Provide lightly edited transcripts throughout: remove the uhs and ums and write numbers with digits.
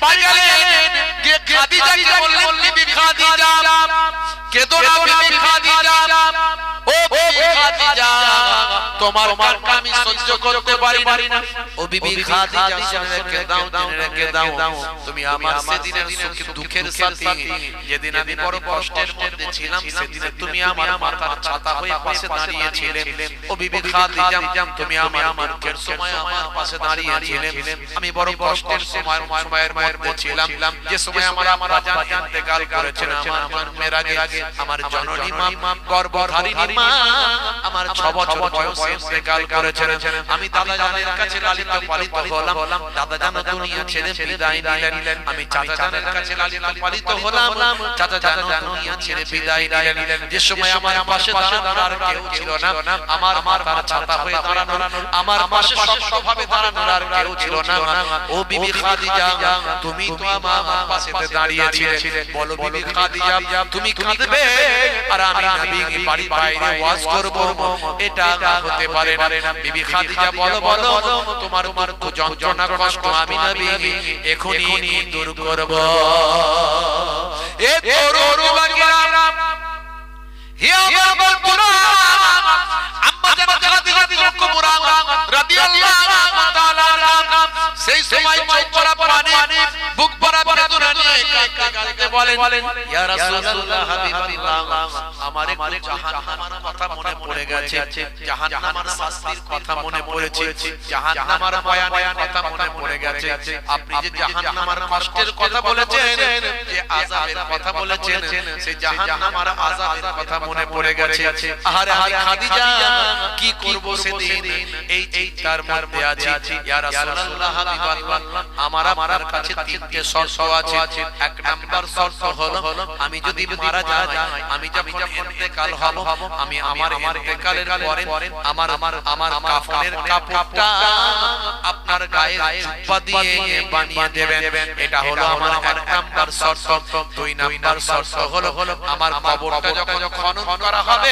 বাড়িতে গেলেন, গিয়ে খাদিজাকে বললেন, বিবি খাদিজা, কেঁদো না বিবি খাদিজা, ও বিবি খাদিজা, তোমার কান্না আমি সহ্য করতে পারি না। ও বিবি খাদিজা, শুনে রেখে দাও, জেনে রেখে দাও, তুমি আমার সেদিনের সুখ দুঃখের সাথী, যেদিন আমি বড় কষ্টের মধ্যে ছিলাম, সেদিনে তুমি আমার মাথার ছাতা হয়ে পাশে দাঁড়িয়েছিলে। ও বিবি খাদিজা, তুমি আমার দুঃখের সময় আমার পাশে দাঁড়িয়েছিলে। আমি বড় কষ্টের সময়ের মধ্যে ছিলাম, যে সময় আমার জান ইন্তেকাল করেছেন, আমার মেয়ের আগে আমার জননী মা, গর্ভধারিণী মা আমার 6 বছর বয়সে ইন্তেকাল করেছেন। আমি দাদা জানের কাছে লালিত পালিত হলাম, দাদা জান দুনিয়া ছেড়ে বিদায় নিলেন। আমি চাচা জানের কাছে লালিত পালিত হলাম, চাচা জান দুনিয়া ছেড়ে বিদায় নিলেন। যে সময় আমার পাশে দাঁড়ানোর কেউ ছিল না, আমার মাথার ছাতা হয়ে দাঁড়ানোর, আমার পাশে শক্তভাবে দাঁড়ানোর আর কেউ ছিল না। ও বিবি খাদিজা, তুমি তো আমার পাশে দাঁড়িয়েছিলে, বলো বিবি খাদিজা, তুমি কাঁদবে আর আমি নবী বাড়ির বাইরে ওয়াজ করব, এটা হতে পারে না। বিবি খাদিজা, বলো তোমার দুঃখ যন্ত্রণা কষ্ট আমি নবী এখনি দূর করব। এ তরুণ যুবকেরা, হে আমার পুরা আম্মা জান খাদিজা কুবরা রাদিয়াল্লাহু তাআলা আনহা, সেই সময় চোখ ভরা পানি, বুক ভরা বেদনা নিয়ে কাঁদতে বলেন, ইয়া রাসূলুল্লাহ, হাবিবাল্লাহ, আমার একটু জাহান্নামের কথা মনে পড়ে গেছে, জাহান্নামের শাস্তির কথা মনে পড়েছে, জাহান্নামের ভয়ানক কথা মনে পড়ে গেছে। আপনি যে জাহান্নামের কষ্টের কথা বলেছেন, যে আযাবের কথা বলেছেন, সেই জাহান্নামের আযাবের কথা মনে পড়ে গেছে। আরে খাদিজা, কি করব সেদিন, এই তার মধ্যে আছি। ইয়া রাসূলুল্লাহ, হাবিবাল্লাহ, আমার কাছে তিনটে শর্ত আছে। এক নাম্বার শর্ত হলো, আমি যদি মারা যাই, আমি যখন ইন্তেকাল হব, আমি আমার ইন্তেকালের পরে আমার কাফনের কাপড়টা আপনার গায়ে জুব্বা দিয়ে বানিয়ে দেবেন। এটা হলো আমার এক নাম্বার শর্ত। দুই নাম্বার শর্ত হলো, আমার কবরটা যখন খনন করা হবে,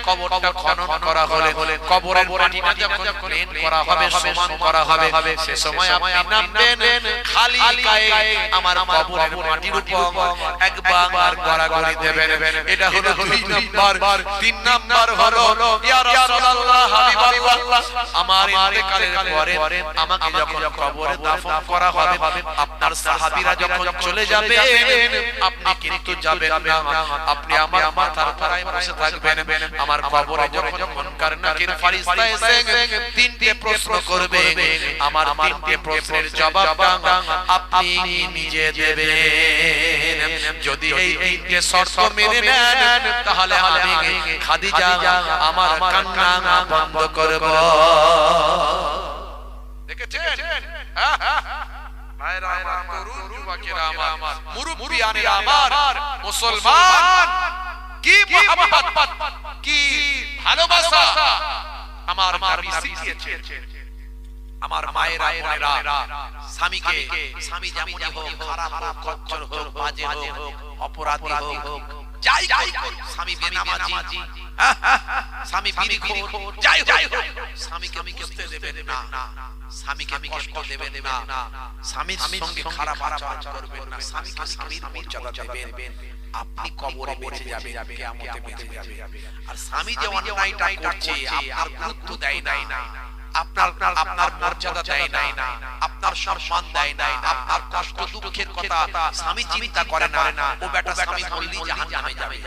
কবরটা খনন করা হলে কবরের মাটিটা যখন ক্লিন করা হবে, সমান করা হবে, সে সময় আপনি নামবেন, খালি গায়ে আমার কবরের মাটির উপর একবার গড়াগড়ি দেবেন। এটা হলো 2 নাম্বার। 3 নাম্বার হলো, ইয়া রাসূলুল্লাহ, হাবিবাল্লাহ, আমার ইন্তেকালের পরে আমাকে যখন কবরে দাফন করা হবে, আপনার সাহাবীরা যখন চলে যাবেন, আপনি কিন্তু যাবেন না, আপনি আমার মাথার তলায় বসে থাকবেন। আমার কবরে যখন কারনাকির ফেরেশতা এসে 3টে প্রশ্ন করবে, আমার 3টে প্রশ্নের জবাবটা আপনি নিজে দেবেন। যদি এই 3টে শর্ত মেনে নেন, তাহলে আমি খাদিজা আমার কান্না বন্ধ করব। দেখেছেন ভাইরা আমার, তরুণ যুবকেরা আমার, মুরব্বিয়ানেরা আমার, মুসলমান, কি মহব্বত, কি ভালোবাসা আমার নবী শিখিয়েছেন। আমার মায়েরা বোনেরা, স্বামী যেমনই হোক, খারাপ হোক, কচ্ছর হোক, বাজে হোক, অপরাধী হোক, যাই হোক, স্বামী বেনামাজি, স্বামী বিড়িখোর, যাই হোক, স্বামীকে কষ্ট দেবেন না, স্বামীকে কষ্ট দেবেন না, স্বামীর সঙ্গে খারাপ আচরণ করবেন না, স্বামীকে স্বামীর মর্যাদা দেবেন। আপনি কবরে বেঁচে যাবেন, কিয়ামতে বেঁচে যাবেন। আর স্বামী যে অন্যায়টা করছে, আপনার গুরুত্ব দেয় না, আপনার মর্যাদা দেয় না, আপনার সম্মান দেয় না, আপনার কষ্ট দুঃখের কথা স্বামী চিন্তা করে না, ও বেটা স্বামী বললি জাহান্নামে যাবে,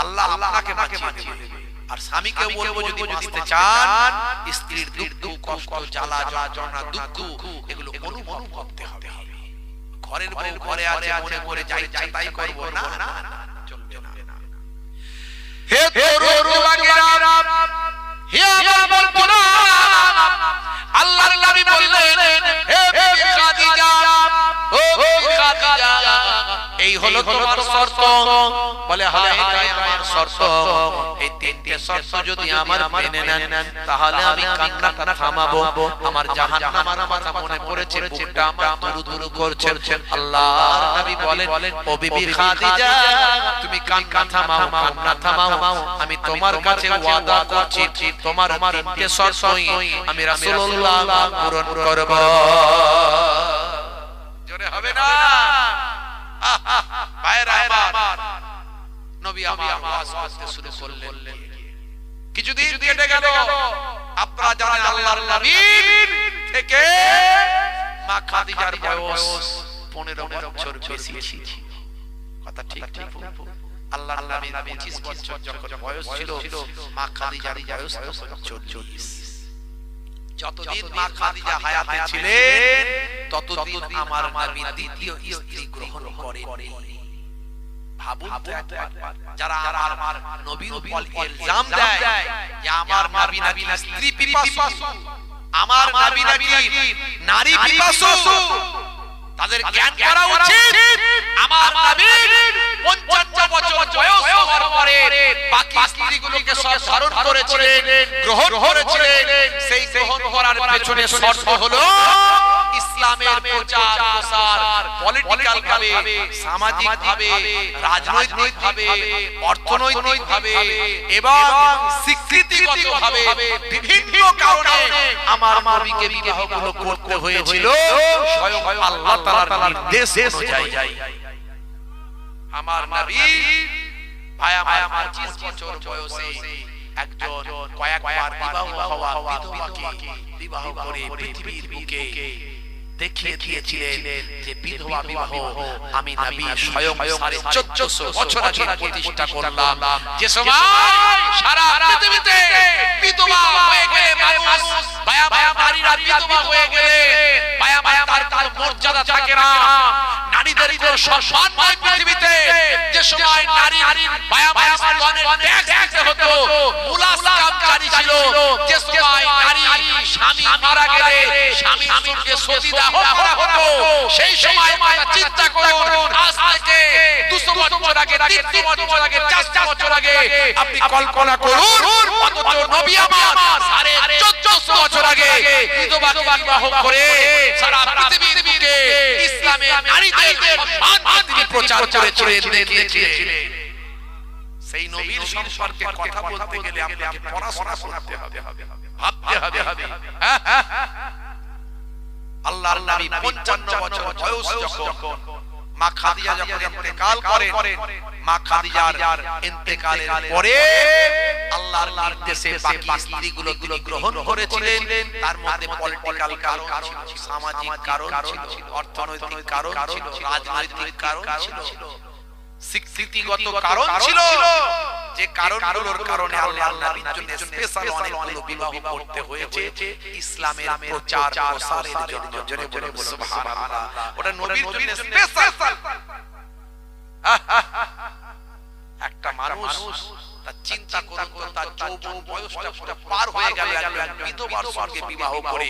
আল্লাহ আপনাকে বাঁচিয়ে দেবে। আর স্বামীকে বলবো, যদি বাঁচতে চান, স্ত্রীর দুঃখ, কষ্ট, জ্বালা, যন্ত্রণা, দুঃখ এগুলো অনুভব করতে হবে। ঘরের বউ ঘরে আছে মনে করে যাই তাই করব না, চলবে না। হে তরুণ যুবকেরা, হে আমার বোনেরা, আল্লাহর নবী বললেন, হে বিবি খাদিজা, ও বিবি খাদিজা, এই হলো তোমার শর্ত। বলে, হ্যাঁ এটাই আমার শর্ত। এই 3টে শর্ত যদি আমার মেনে নেন, তাহলে আমি কান্নাটা থামাবো। আমার জাহান্নামের কথা মনে পড়েছে, বুকটা আমার দুরু করছে। আল্লাহর নবী বলেন, ও বিবি খাদিজা, তুমি কান্না থামাও, আমি তোমার কাছে ওয়াদা করছি, তোমার 3টে শর্ত আমি রাসূলুল্লাহ পূরণ করব। জোরে হবে না? ভাইরা আমার, নবী আমার ওয়াজ করতে শুরু করলেন। কিছুদিন কেটে গেল, আপনারা জানেন আল্লাহর নবীর থেকে মা খাদিজার বয়স 15 বছর বেশি ছিল। কথা ঠিক ঠিক। আল্লাহর নবীর 25 বছর যখন বয়স ছিল, মা খাদিজার বয়স 40। যতদিন মা খাদিজা হায়াতে ছিলেন ততদিন আমার নবী দ্বিতীয় স্ত্রী গ্রহণ করেননি। ভাবুন তো একবার, যারা আমার নবীর উপর ইলজাম দেয় যে আমার নবী নাকি স্ত্রী পিপাসু, আমার নবী নাকি নারী পিপাসু, তাদের জ্ঞান করা উচিত আমার নবীর 55 বছর বয়স হওয়ার পরে বাকি স্ত্রীগুলোকে সব ধারণ করেছিলেন, গ্রহণ করেছিলেন। সেই গ্রহণ করার পেছনে শর্ত হলো ইসলামের প্রচার প্রসার, পলিটিক্যাল ভাবে, সামাজিক ভাবে, রাজনৈতিক ভাবে, অর্থনৈতিক ভাবে এবং স্বীকৃতিগত ভাবে বিভিন্ন কারণে আমার নবীকে বিবাহগুলো করতে হয়েছিল স্বয়ং আল্লাহ তাআলার নির্দেশ অনুযায়ী। আমার নবী ভাই আমার 25 বছর বয়সে একজন কয়েকবার বিবাহ হওয়া বিধবাকে বিবাহ করে পৃথিবীর বুকে দেখিয়ে দিয়েছিলেন যে বিধবা বিবাহ আমি নবী স্বয়ং 1400 বছর আগে প্রতিষ্ঠা করলাম। যে সময় সারা পৃথিবীতে বিধবা হয়ে গেলে মানুষ, ভাইয়া নারীরা বিধবা হয়ে গেলে ভাইয়া তার মর্যাদা থাকে না, নারীদের কোনো সম্মান নাই পৃথিবীতে। যে সময় নারী ভাইয়া ট্যাক্স দিতে হতো, মুলাকাম জারি ছিল। যে সময় নারী স্বামী মারা গেলে স্বামীর সঙ্গে সতীদাহ করা হতো, সেই সময় চিন্তা করুন, আজ থেকে 200 বছর আগে, 300 বছর আগে, 400 বছর আগে আপনি কল্পনা করুন, অথচ নবী আমার 1450 বছর আগে বিধবাকে বিবাহ করে সারা পৃথিবীর বুকে ইসলামের নারীদের সম্মান তিনি প্রচার করেছিলেন, দেখিয়েছিলেন। সেই নবীর সম্পর্কে কথা বলতে গেলে আপনাকে পড়াশোনা করতে হবে, ভাবতে হবে। আল্লাহর নবী 55 বছর বয়স যখন মা খাদিজা যখন ইন্তেকাল করেন, মা খাদিজার ইন্তেকালের পরে আল্লাহর নির্দেশে বাকি স্ত্রীগুলো তিনি গ্রহণ করেছিলেন। তার মধ্যে পলিটিক্যাল কারণ ছিল, সামাজিক কারণ ছিল, অর্থনৈতিক কারণ ছিল, রাজনৈতিক কারণ ছিল, স্বীকৃতিগত কারণ ছিল। যে কারণগুলোর কারণে আল্লাহর নবীর জন্য স্পেশাল অনেকগুলো বিবাহ করতে হয়েছে ইসলামের প্রচার প্রসারের জন্য। জোরে বলে সুবহানাল্লাহ। ওটা নবীর জন্য স্পেশাল। একটা মানুষ তার চিন্তা করুন, তার যৌবন বয়সটা পার হয়ে গেল, একজন বিধবার সঙ্গে বিবাহ করে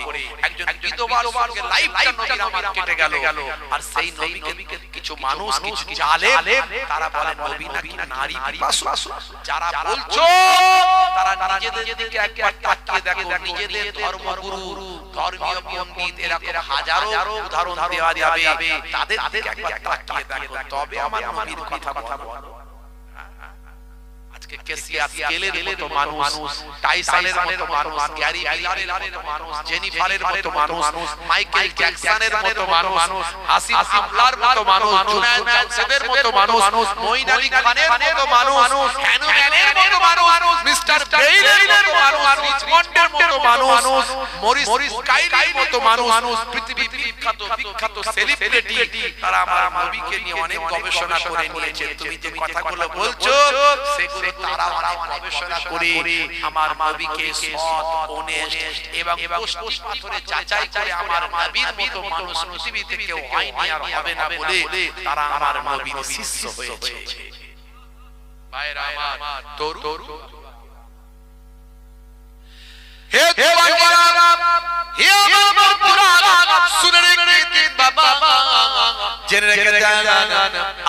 একজন বিধবার সঙ্গে লাইফটা নবীর আমার কেটে গেল। আর সেই নবীকে কিছু মানুষ, কিছু জালেম, তারা বলেন নবী নাকি নারী পিপাসু। যারা বলছো তারা নিজেদের দিকে একবার তাকিয়ে দেখো, নিজেদের ধর্মগুরু, ধর্মীয় পণ্ডিত, এরকম হাজারো উদাহরণ দেওয়া যাবে, তাদের দিকে একবার তাকিয়ে দেখো, তবে আমার নবীর কথা বলো। কেসিয়াস স্কেলের মতো মানুষ, টাইসনের মতো মানুষ, গ্যারি মিলারের মতো মানুষ, জেনিফারের মতো মানুষ, মাইকেল জ্যাকসনের মতো মানুষ, আসিফ আমলার মতো মানুষ, জুনায়েদ জামশেদের মতো মানুষ, মঈন আলী খানের মতো মানুষ, হ্যানুম্যানের মতো মানুষ, মিস্টার বেইলের মতো মানুষ, রিচমন্ডের মতো মানুষ, মরিস কাইরির মতো মানুষ, পৃথিবীর বিখ্যাত সেলিব্রিটি, তারা আমার নবীকে নিয়ে অনেক গবেষণা করে নিয়েছে। তুমি যে কথাগুলো বলছো সেগুলো তারা গবেষণা করে আমার নবীকে সৎ, অনেস্ট এবং প্রশ্ন পাথরে যাচাই করে আমার নবীর মতো মানুষ পৃথিবীতে কেউ হয়নি আর হবে না বলে তারা আমার নবীর শিষ্য হয়েছে। ভাইরা আমার, তরু হে দেওয়ানা, হে আমার পুরানা, শুনে রেখে দিন বাবা, জেনে রেখে দেন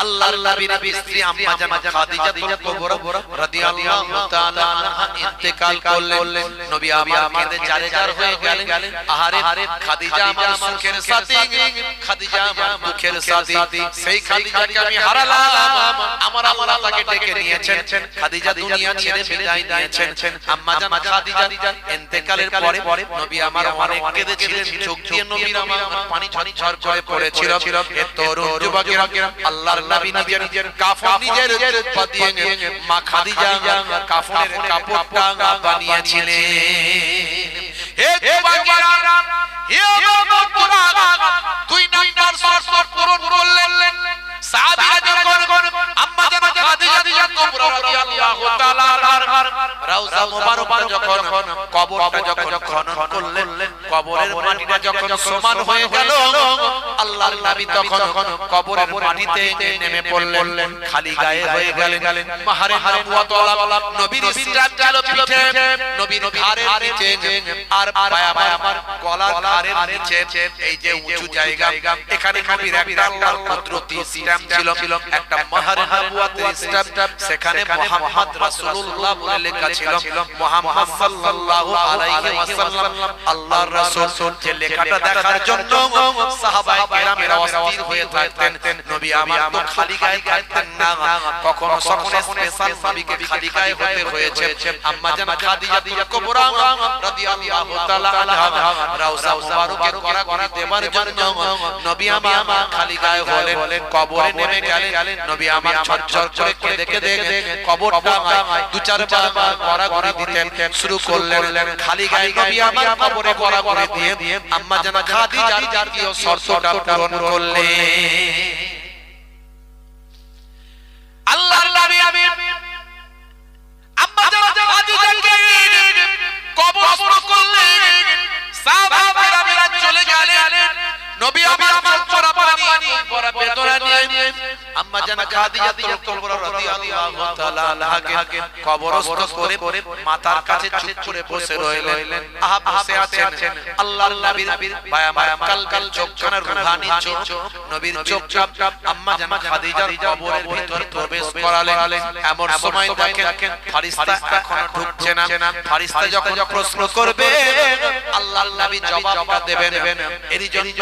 আল্লাহর নবীর স্ত্রী আম্মা জান খাদিজাতুল কুবরা রাদিয়াল্লাহু তাআলা আনহা ইন্তেকাল করলেন নবী আমার কেঁদে জারেজার হয়ে গেলেন আহারে খাদিজা আমার সুখের সাথী খাদিজা আমার দুঃখের সাথী সেই খাদিজাকে আমি হারালাম আমার আল্লাহ তাকে ডেকে নিয়েছেন খাদিজা দুনিয়া ছেড়ে বিদায় নিয়েছেন আম্মা জান খাদিজা ইন্তেকালের পরে নবী আমার অনেক কেঁদেছিলেন চোখ দিয়ে নবীর আমার পানি ঝরঝর করে পড়েছিল এ তরুণ যুবকেরা আল্লাহর নবী নিজের কাফন নিজের পা দিয়ে মা খাদিজা কাফনের কাপড়টা বানিয়েছিলেন হে যুবকেরা হে যুবকরা দুই নাম্বার শর্ত পূরণ করলেন সাহাবীরা যখন আম্মা জান খাদিজা কুবরা রাদিয়াল্লাহু তাআলা রাউজা মুবারক যখন কবরটা যখন খনন করলেন কবরের মাটিটা যখন সমান হয়ে গেল আল্লাহর নবী তখন কবরের মাটিতে নেমে পড়লেন খালি গায়ে হয়ে গেলেন মাহারে নবুয়ত ওয়ালা নবীর ইসলাম ছিল পিঠে নবীর ঘাড়ের নিচে আর পায়া আমার গলার ঘাড়ের নিচে এই যে উঁচু জায়গা এখানে নবীর একটা আল্লাহর কুদরতি স্ট্যাম্প ছিল একটা মাহারে নবুয়তের স্ট্যাম্প সেখানে মুহাম্মদ রাসূলুল্লাহ বলে লেখা ছিল মুহাম্মদ সাল্লাল্লাহু আলাইহি ওয়াসাল্লাম আল্লাহর রাসূল যে লেখাটা দেখার জন্য সাহাবায়ে কেরামেরা অস্থির হয়ে থাকতেন নবী আমার তো খালি গায়ে থাকতেন না কখনো কখনো স্পেশাল নবীকে খালি গায়ে হতে হয়েছে আম্মা জান খাদিজা কুবরা রাদিয়াল্লাহু তাআলা আনহা রাউজা মুবারকের করা দেবার জন্য নবী আমার খালি গায়ে হলেন কবরে নেমে গেলেন নবী আমার ঝরঝর করে কেঁদে কেঁদে কবরটা দু চারবার করা দিতেন শুরু করলেন খালি গায়ে নবী আমার কবরে করা দিয়ে আম্মা জান খাদিজা জাতীয় শর্তটা পূরণ করলেন আল্লাহর নবী আম্মা জান খাদিজাকে কবর করলেন সাহাবায়েরা চলে গেলেন নবী আমার চোরা পানি বড় বেদনা নিয়ে আম্মা জান খাদিজাতুল কুবরা রাদিয়াল্লাহু তাআলা আনহাকে কবরস্থ করে মাথার কাছে চুপ করে বসে রইলেন আহা বসে আছেন আল্লাহর নবীর বায়ামায় কালকাল চোখখানা রুহানি চোখ নবীর চোখটা আম্মা জান খাদিজার কবরের ভিতর প্রবেশ করালেন এমন সময় দেখেন ফেরেশতা এখনো ঢুকছে না ফেরেশতা যখন প্রশ্ন করবে আল্লাহর নবী জবাবটা দেবেন এরই জন্য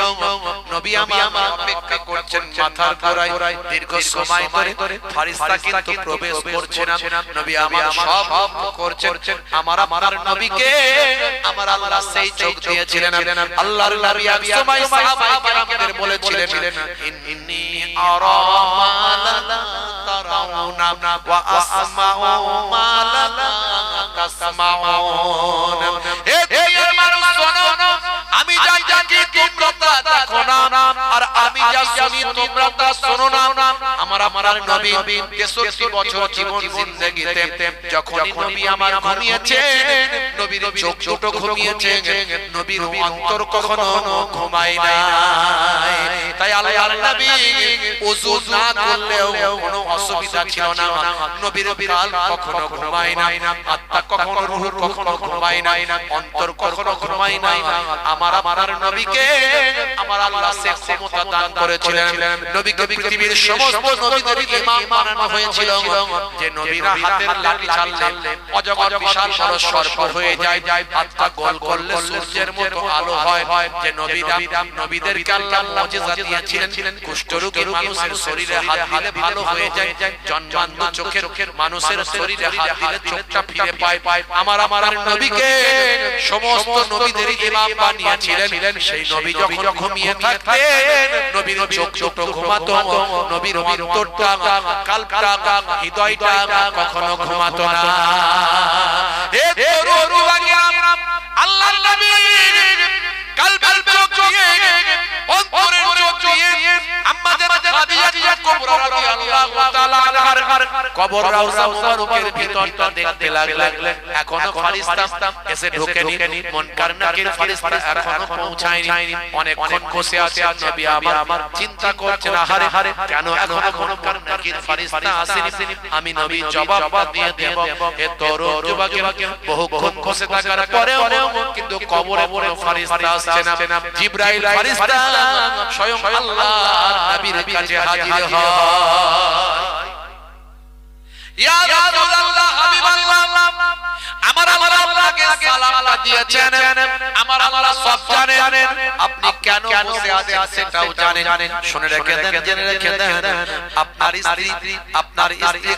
নবী আমার অপেক্ষা করছেন মাথার গোড়ায় দীর্ঘ সময় ধরে ফেরেশতা কিন্তু প্রবেশ করছে না নবী আমার সব করছেন আমার নবীকে আমার আল্লাহ সেই চোখ দিয়েছিলেন আল্লাহর নবী এক সময় সাহাবায়ে কেরামদের বলেছিলেন ইন্নী আরা মা লা তারাউনা ওয়া আসমাউ মা লা তাসমাউন হে দুনিয়ার মানুষ শোনো আমি যা জানি তোমরা তা দেখো না আর আমি যা শুনি তোমরা তা শোনো না আমার নবী 63 বছর জীবন জিন্দেগিতে যখন নবী আমার ঘুমিয়েছেন নবীর চোখ দুটো ঘুমিয়েছে নবীর অন্তর কখনো ঘুমায় না তাই আল্লাহর নবী ওযু না করলেও কোনো অসুবিধা ছিল না নবীর কাল কখনো ঘুমায় না আত্মা কখনো রূহ কখনো ঘুমায় না অন্তর কখনো ঘুমায় না আমার নবীকে আমার আল্লাহ সে ক্ষমতা দান করেছিলেন নবীকে পৃথিবীর সমস্ত নবীদের ইমাম বানানো হয়েছিল যে নবীরা হাতের লাঠি চাললে অজগর বিশাল বড় সর্প হয়ে যায় হাতটা গোল করলে সূর্যের মতো আলো হয় যে নবীদেরকে আল্লাহ মুজিজা দিয়েছিলেন কুষ্ঠরোগী মানুষের শরীরে হাত দিলে ভালো হয়ে যায় জন্মান্ধ চোখের মানুষের শরীরে হাত দিলে চোখটা ফিরে পায় আমার নবীকে সমস্ত নবীদের ইমাম বানিয়েছিলেন সেই নবী যখন ঘুমিয়ে থাকতেন নবীর চোখ দুটো ঘুমাতো নবীর অন্তরটা কালবটা হৃদয়টা কখনো ঘুমাতো না হে তরুণীরা আল্লাহর নবী কালবের চোখ দিয়ে অন্তরের চোখ দিয়ে আম্মা জান খাদিজা কুবরা রাদিয়াল্লাহু তাআলা আনহার কবর রওজা মুবারকের ভিতরটা দেখতে লাগলেন এখনো ফেরেশতা এসে ঢোকেনি মুনকার নাকির ফেরেশতা এখনো পৌঁছায়নি অনেকক্ষণ বসে আছে নবী আমার চিন্তা করছেন আহারে কেন এখনো মুনকার নাকির ফেরেশতা আসেনি আমি নবী জবাব দিয়ে দেব এ তরুণ যুবকের বহুক্ষণ বসে থাকার পরেও কিন্তু কবরে কোনো ফেরেশতা আসছে না জিবরাইল ফেরেশতা স্বয়ং আল্লাহর নবীর কাছে হাজির হয় ইয়া রাসূলুল্লাহ হাবিবাল্লাহ আমার আপনাকে সালাম দিয়েছেন আমার আল্লাহ সব জানেন আপনি কেন বসে আছেন সেটাও জানেন শুনে রেখে দেন জেনে রেখে দেন আপনার স্ত্রী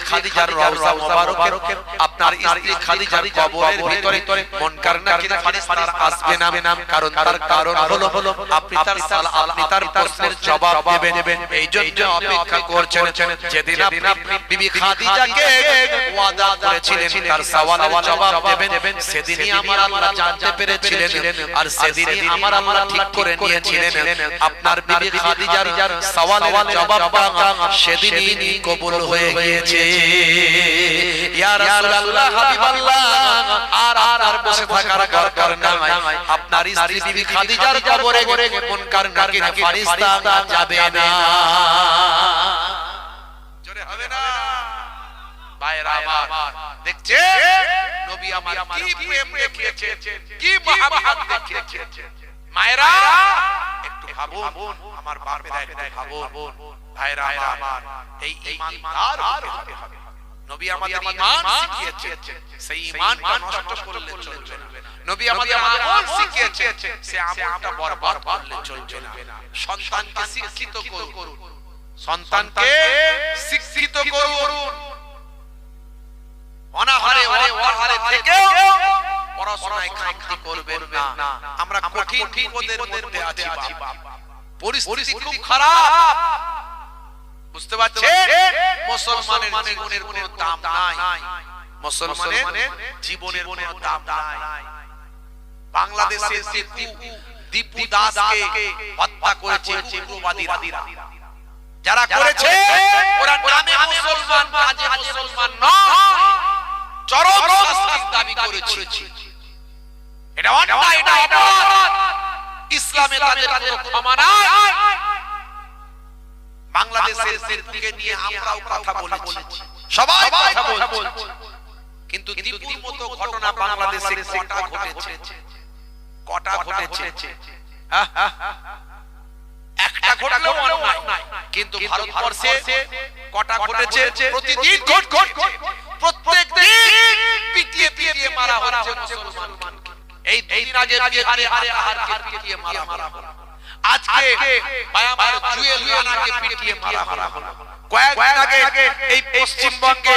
খাদিজার রওজা মুবারকের আপনার স্ত্রী খাদিজার কবরের ভিতরে মুনকার নাকির ফেরেশতা আসবে না কারণ তার কারণ হলো আপনি তার প্রশ্নের জবাব দেবেন এই জন্য অপেক্ষা করছেন যেদিন আপনি বিবি খাদিজাকে ওয়াদা করেছিলেন তার সওয়ালের জবাব দেবেন সেদিনই আমার আল্লাহ জানতে পেরেছিলেন আর সেদিনই আমার আল্লাহ ঠিক করে নিয়েছিলেন আপনার বিবি খাদিজার সওয়ালের জবাবটা সেদিনই কবুল হয়ে গিয়েছে ইয়া রাসূলুল্লাহ হাবিবাল্লাহ আর বসে থাকার দরকার নাই আপনার স্ত্রী বিবি খাদিজার কবরে মুনকার নাকির ফেরেশতা যাবে না জোরে হবে না ভাইরা আমার দেখছে নবী আমার কি প্রেম দেখিয়েছে কি মহব্বত দেখিয়েছে মায়েরা একটু ভাবুন আমার বাপেরা একটু ভাবুন ভাইরা আমার এই ঈমানদার হতে হবে নবী আমাদের ঈমান শিখিয়েছে সেই ঈমানটা নষ্ট করলে চলবে না নবী আমাদের আমল শিখিয়েছে সেই আমলটা বরবাদ করলে চলবে না সন্তানকে শিক্ষিত করুন সন্তানকে শিক্ষিত করুন অনাহারে অনাহারে থেকে পড়াশোনায় খামতি করবেন না আমরা কঠিন বিপদের মধ্যে আছি পরিস্থিতি খুব খারাপ বুঝতে পারছেন মুসলমানের জীবনের কোনো দাম নাই মুসলমানের জীবনের কোনো দাম নাই বাংলাদেশের দীপু দাসকে হত্যা করেছে উগ্রবাদীরা যারা করেছে ওরা নামে মুসলমান কাজে মুসলমান নয় চরম শাস্তির দাবি করেছে এটা অন্যায় এটা অপরাধ ইসলামে তাদের কোনো ক্ষমা নাই বাংলাদেশের দিকে নিয়ে আমরাও কথা বলেছি সবাই কথা বলছে কিন্তু দীপুর মতো ঘটনা বাংলাদেশে কটা ঘটেছে একটা ঘটলেও অন্যায় কিন্তু ভারতবর্ষে কটা ঘটেছে প্রতিদিন ঘটছে প্রত্যেক দিন পিটিয়ে মারা হচ্ছে মুসলমানকে এই দিন আগে বিহারে আহারকে পিটিয়ে মারা হলো আজকে বায়ামার জুয়েল রানাকে পিটিয়ে মারা হলো কয়েকদিন আগে এই পশ্চিমবঙ্গে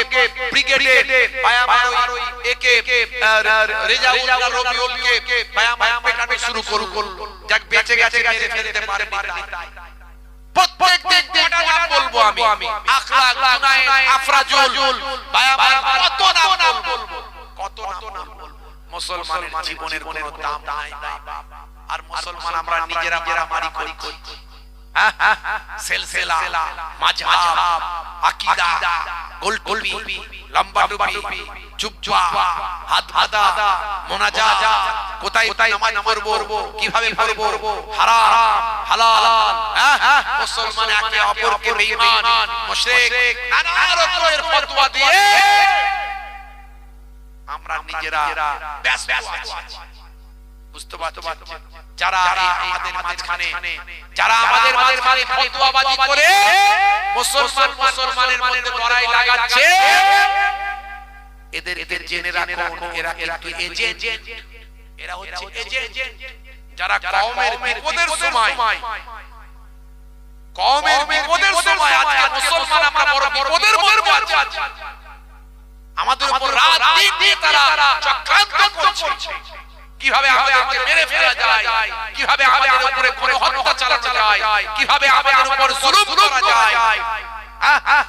ব্রিগেডে বায়ামার ওই একে রেজাউল রবিউলকে বায়ামার পেটানো শুরু করলো যাক বেঁচে গেছে মেরে ফেলতে পারেনি প্রত্যেক দিন কটা নাম বলবো আমি আখলাক জুনায়েদ আফরাজুল বায়ামার কত নাম বলবো মুসলমানের জীবনের কোনো দাম নাই আর মুসলমান আমরা নিজেরা মারামারি করি সিলসিলা মাযহাব আকীদা গোলটুপি লম্বা টুপি জুব্বা হাত বাঁধা মুনাজাত কোথায় নামাজ পড়বো কিভাবে পড়বো হারাম হালাল মুসলমান একে অপরকে বেঈমান মুশরিক নানা রকমের ফতোয়া দিয়ে আমরা নিজেরা ব্যস্ত আছি বুঝতে পারছেন যারা আমাদের মাঝখানে ফতোয়াবাজি করে মুসলমানের মধ্যে লড়াই লাগাচ্ছে এদের জেনে রাখুন এরা কিন্তু এজেন্ট এরা হচ্ছে এজেন্ট যারা কওমের বিপদের সময় আজকে মুসলমান আমরা বড় বিপদের মধ্যে আছি আমাদের উপর রাত দিন দিয়ে তারা চক্রান্ত করছে কিভাবে আমাদেরকে মেরে ফেলা যায় কিভাবে আমাদের উপরে কোনো হত্যা চালানো যায় কিভাবে আমাদের উপর জুলুম করা যায়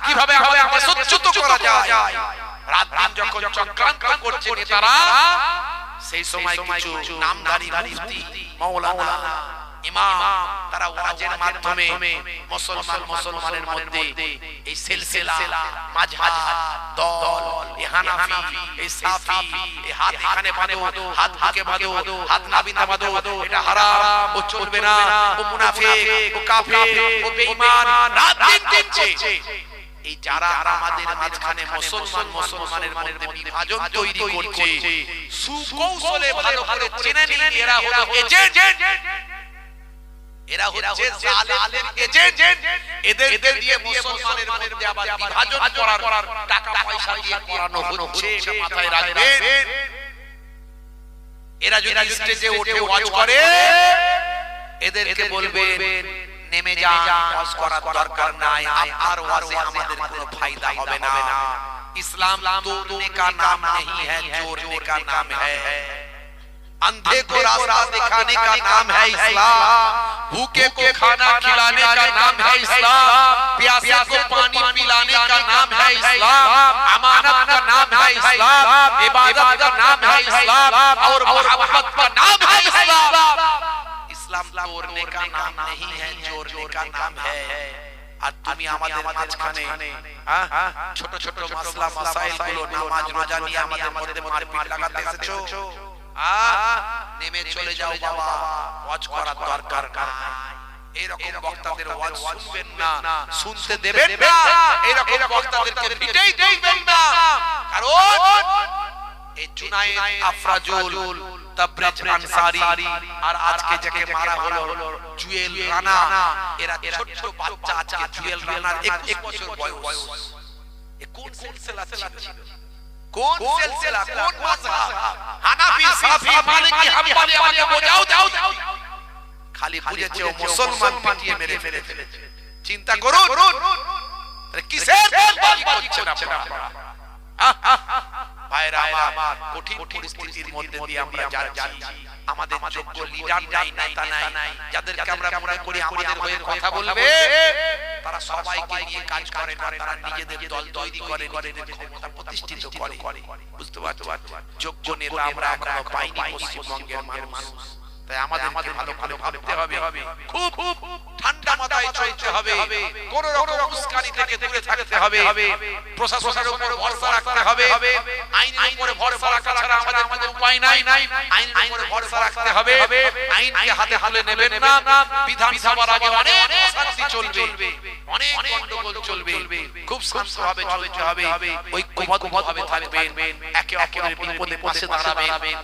কিভাবে আমাদেরকে সচ্যুত করা যায় রাত দিন যখন চক্রান্ত করছে নেতারা সেই সময় কিছু নামধারী মুফতি মাওলানা ইমাম তারা ওয়াজের মাধ্যমে মুসলমানের মধ্যে এই সিলসিলা মাযহাব দল এই হানাফি এই সাফি এই হাত এখানে বাঁধো হাত বুকে বাঁধো হাত নাভিতে বাঁধো এটা হারাম ও চলবে না ও মুনাফিক ও কাফির ও বেঈমান রাত দিন দিচ্ছে এই যারা আমাদের মাঝখানে মুসলমানের মধ্যে বিভাজন তৈরি করছে সুকৌশলে ভালো করে জেনে নিন এরা হলো এজেন্ট এরা হচ্ছে জালেমের এজেন্ট এদের দিয়ে মুসলমানের মধ্যে আবার বিভাজন করার টাকা পয়সা দিয়ে করানো হচ্ছে এটা মাথায় রাখবেন এরা যদি স্টেজে উঠে ওয়াজ করে এদেরকে বলবেন নেমে যান ওয়াজ করার দরকার নাই আপনার ওয়াজে আমাদের কোনো ফায়দা হবে না इस्लाम तोड़ने का नाम नहीं है जोड़ने का नाम है अंधे को रास्ता दिखाने का नाम है इस्लाम भूखे को खाना खिलाने का नाम है इस्लाम प्यासे को पानी पिलाने का नाम है इस्लाम अमानत का नाम है इस्लाम इबादत का नाम है इस्लाम और मोहब्बत का नाम है इस्लाम इस्लाम तोड़ने का नाम नहीं है जोड़ने का नाम है আর তুমি আমাদের মাঝখানে ছোট ছোট মাসলা মাসাইল গুলো নামাজ রোজা নিয়ে আমাদের মধ্যে মারপিট লাগাতে এসেছো নেমে চলে যাও বাবা ওয়াজ করার দরকার নাই এরকম বক্তাদের ওয়াজ শুনবেন না শুনতে দেবেন না এরকম বক্তাদেরকে পিটাই দিবেন না কারণ এই জুনায়েদ আফরাজুল তাবরেজ আনসারী আর আজকে যাকে মারা হলো জুয়েল রানা এরা ছোট বাচ্চা আজকে জুয়েল রানার 21 বছর বয়স এ কোন সিলসিলা ছিল কোন সিলসিলা কোন মাযহাব হানাফি সাফি মালিকি হাম্বলি আমাকে বোঝাও দাও খালি বুঝেছে ও মুসলমান পিটিয়ে মেরে ফেলেছে চিন্তা করুন আরে কিসের বলবাজি করছেন আপনারা ভাইরা আমার কঠিন পরিস্থিতির মধ্যে দিয়ে আমরা যাচ্ছি আমাদের যোগ্য লিডার নাই নেতা নাই যাদেরকে আমরা মনে করি আমাদের হয়ে কথা বলবে তারা সবাইকে নিয়ে কাজ করে না তারা নিজেদের দল তৈরি করে নিজেদের ক্ষমতা প্রতিষ্ঠিত করে বুঝতে পারছো যোগ্য নেতা আমরা এখনো পাইনি পশ্চিমবঙ্গের মানুষ তাই আমাদের ভালো ভালো ভাবতে হবে খুব ঠান্ডা মাথায় চলতে হবে কোন রকম উস্কানি থেকে দূরে থাকতে হবে প্রশাসনের উপর ভরসা রাখতে হবে আইনের উপর ভরসা রাখা ছাড়া আমাদের কোনো উপায় নাই আইনের উপর ভরসা রাখতে হবে আইনকে হাতে তুলে নেবেন না বিধানসভার আগে অনেক অশান্তি চলবে অনেক গন্ডগোল চলবে খুব শান্তভাবে চলতে হবে ঐক্যবদ্ধভাবে থাকবেন একে অপরের বিপদে পাশে দাঁড়াবেন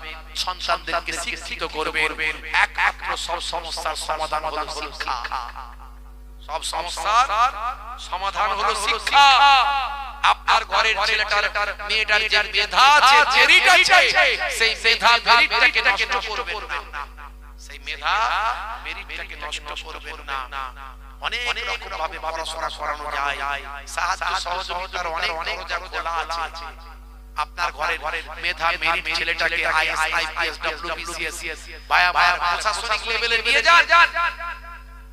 সন্তানদেরকে শিক্ষিত করবেন একমাত্র সব সমস্যার সমাধান হলো শিক্ষা সব সমস্যার সমাধান হলো শিক্ষা আপনার ঘরের ছেলেটার মেয়েটার যে মেধা আছে মেরিট আছে সেই মেধা মেরিটটাকে নষ্ট করবেন না সেই মেধা মেরিটটাকে নষ্ট করবেন না অনেক রকম ভাবে পড়াশোনা করানো যায় সাহায্য সহযোগিতার অনেক দরজা খোলা আছে আপনার ঘরের মেধা মেরিট ছেলেটাকে আইএস আইপিএস ডব্লিউবিসিএস বায়া প্রশাসনিক লেভেলে নিয়ে যান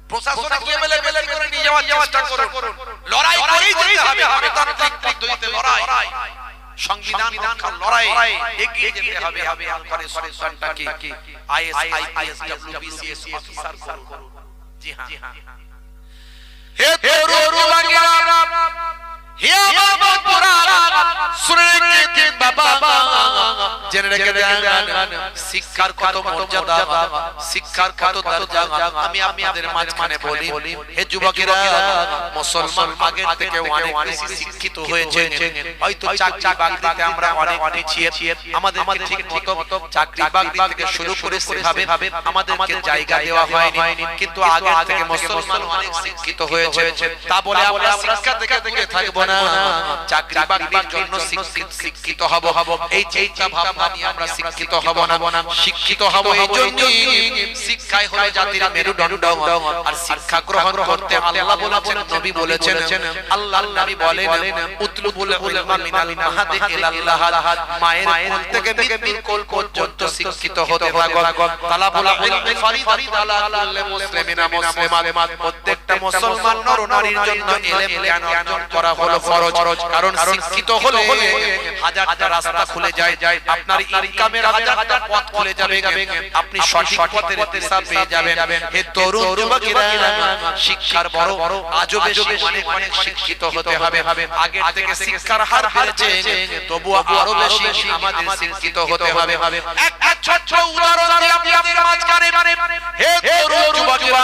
প্রশাসনিক লেভেলে বেশি করে নিয়ে যাওয়ার চেষ্টা করুন লড়াই করেই যেতে হবে গণতান্ত্রিক পদ্ধতিতে লড়াই সংবিধান রক্ষার লড়াই এগিয়ে যেতে হবে আপনার সন্তানটাকে আইএস আইপিএস ডব্লিউবিসিএস অফিসার করুন জি হ্যাঁ হে তরুণ বাগেরা হে আমার পুরানা শুনে রেখে বাবা জেনে রেখে দেন শিক্ষার কত মর্যাদা শিক্ষার কত দরজা আমি আপনাদের মাঝখানে বলি হে যুবকেরা মুসলমান আগের থেকে অনেক বেশি শিক্ষিত হয়েছে হয়তো চাকরি বাকরিতে আমরা অনেক পিছিয়ে আমাদের ঠিক মতো চাকরি বাকরি থেকে শুরু করে সেভাবে আমাদেরকে জায়গা দেওয়া হয়নি কিন্তু আগে থেকে মুসলমান অনেক শিক্ষিত হয়েছে তা বলে আমরা শিক্ষা থেকে দূরে থাকব না চাকরি বাকরির জন্য শিক্ষিত হব এই চিন্তা ভাবনা নিয়ে আমরা শিক্ষিত হব না শিক্ষিত হব এই জন্যই শিক্ষাই হলো জাতির মেরুদণ্ড আর শিক্ষা গ্রহণ করতে আল্লাহ বলেছেন নবী বলেছেন আল্লাহর নবী বলেন উতলুবুল উলামা মিনাল মাহাদি ইলাল্লাহ মায়ের কোল থেকে মৃত্যুর কোল পর্যন্ত শিক্ষিত হতে থাকো তালাবুল ইলমি ফরিদা আলা কুল্লি মুসলিমিনা মুসলিমাত প্রত্যেকটা মুসলমান নর নারীর জন্য ইলম জ্ঞান অর্জন করা হলো ফরজ কারণ শিক্ষিত হলে হাজারটা রাস্তা খুলে যায়, আপনার ইনকামের হাজারটা পথ খুলে যাবে, আপনি সঠিক পথের দিশা পেয়ে যাবেন। হে তরুণ যুবকেরা, শিক্ষার বড় আজও বেশি অনেক শিক্ষিত হতে হবে। আগের থেকে শিক্ষার হার বেড়েছে, তবুও আরো বেশি আমাদের শিক্ষিত হতে হবে। একটা ছোট্ট উদাহরণ দিই আপনাদের মাঝখানে। হে তরুণ যুবকেরা,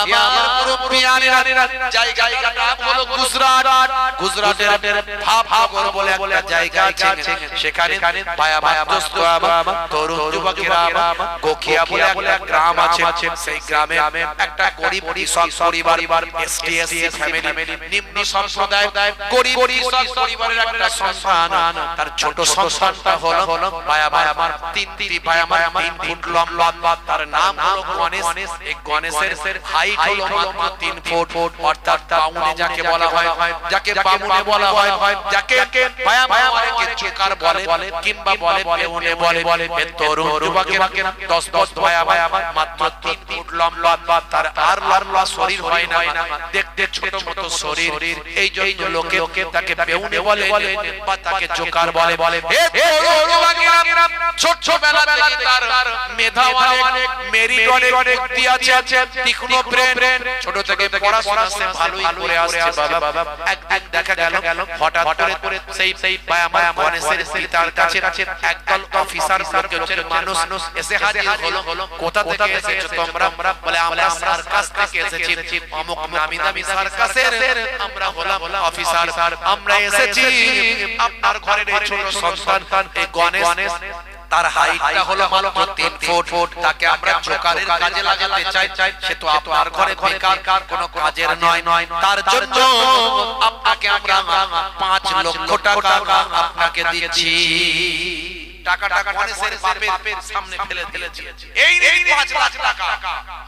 আমার মুরব্বিয়ানেরা, জায়গাটার নাম হলো গুজরাট। গুজরাটের ভাবনগর বলে একটা জায়গা আছে, সেখানে তরুণ যুবকেরা গোখিয়া বলে একটা গ্রাম আছে, সেই গ্রামে একটা গরিব কৃষক পরিবার, এসটি এসসি ফ্যামিলি, নিম্ন সম্প্রদায় গরিব কৃষক পরিবারের একটা সন্তান। তার ছোট সন্তানটা হলো আমার 3 ফুট লম্বা, তার নাম হলো গণেশ। এই গণেশের হাইট হলো মাত্র 3 ফুট, অর্থাৎ বামুনে যাকে বলা হয়, যাকে বামুনে বলা হয়, যাকে অনেকে চোকার বলে কিংবা বলে পেউনে বলে। এই তরুণ যুবকেরা 10 মাত্র 3 ফুট লম্বা, তার আর লম্বা শরীর হয় না, দেখতে ছোট ছোট শরীর। এই জন্য লোকে তাকে পেউনে বলে বা তাকে চোকার বলে। ছোটবেলা থেকে তার মেধা অনেক, মেরিট অনেক, বুদ্ধি আছে, তীক্ষ্ণ ব্রেন, ছোট থেকে পড়াশোনা সে ভালোই করে আসছে। বাবা একদিন দেখা গেল হঠাৎ করে সেই আমার গণেশের পিতার কাছে একদল অফিসার মানুষ এসে হাজির হলো। কোথা থেকে এসেছো তোমরা? বলে আমরা সার্কাস থেকে এসেছি, অমুক নামি দামি সার্কাসের আমরা হলাম অফিসার, আমরা এসেছি আপনার ঘরের এই ছোট সন্তান এই গণেশ, তার হাইটটা হলো মাত্র 3 ফুট, তাকে আমরা জোকারের কাজে লাগাতে চাই। সে তো আপনার ঘরে বেকার, কোনো কাজের নয়, তার জন্য আপনাকে আমরা 5 লক্ষ টাকা আপনাকে দিচ্ছি। টাকাটা গণেশের বাপের সামনে ফেলে দিয়েছি, এই 5 লাখ টাকা।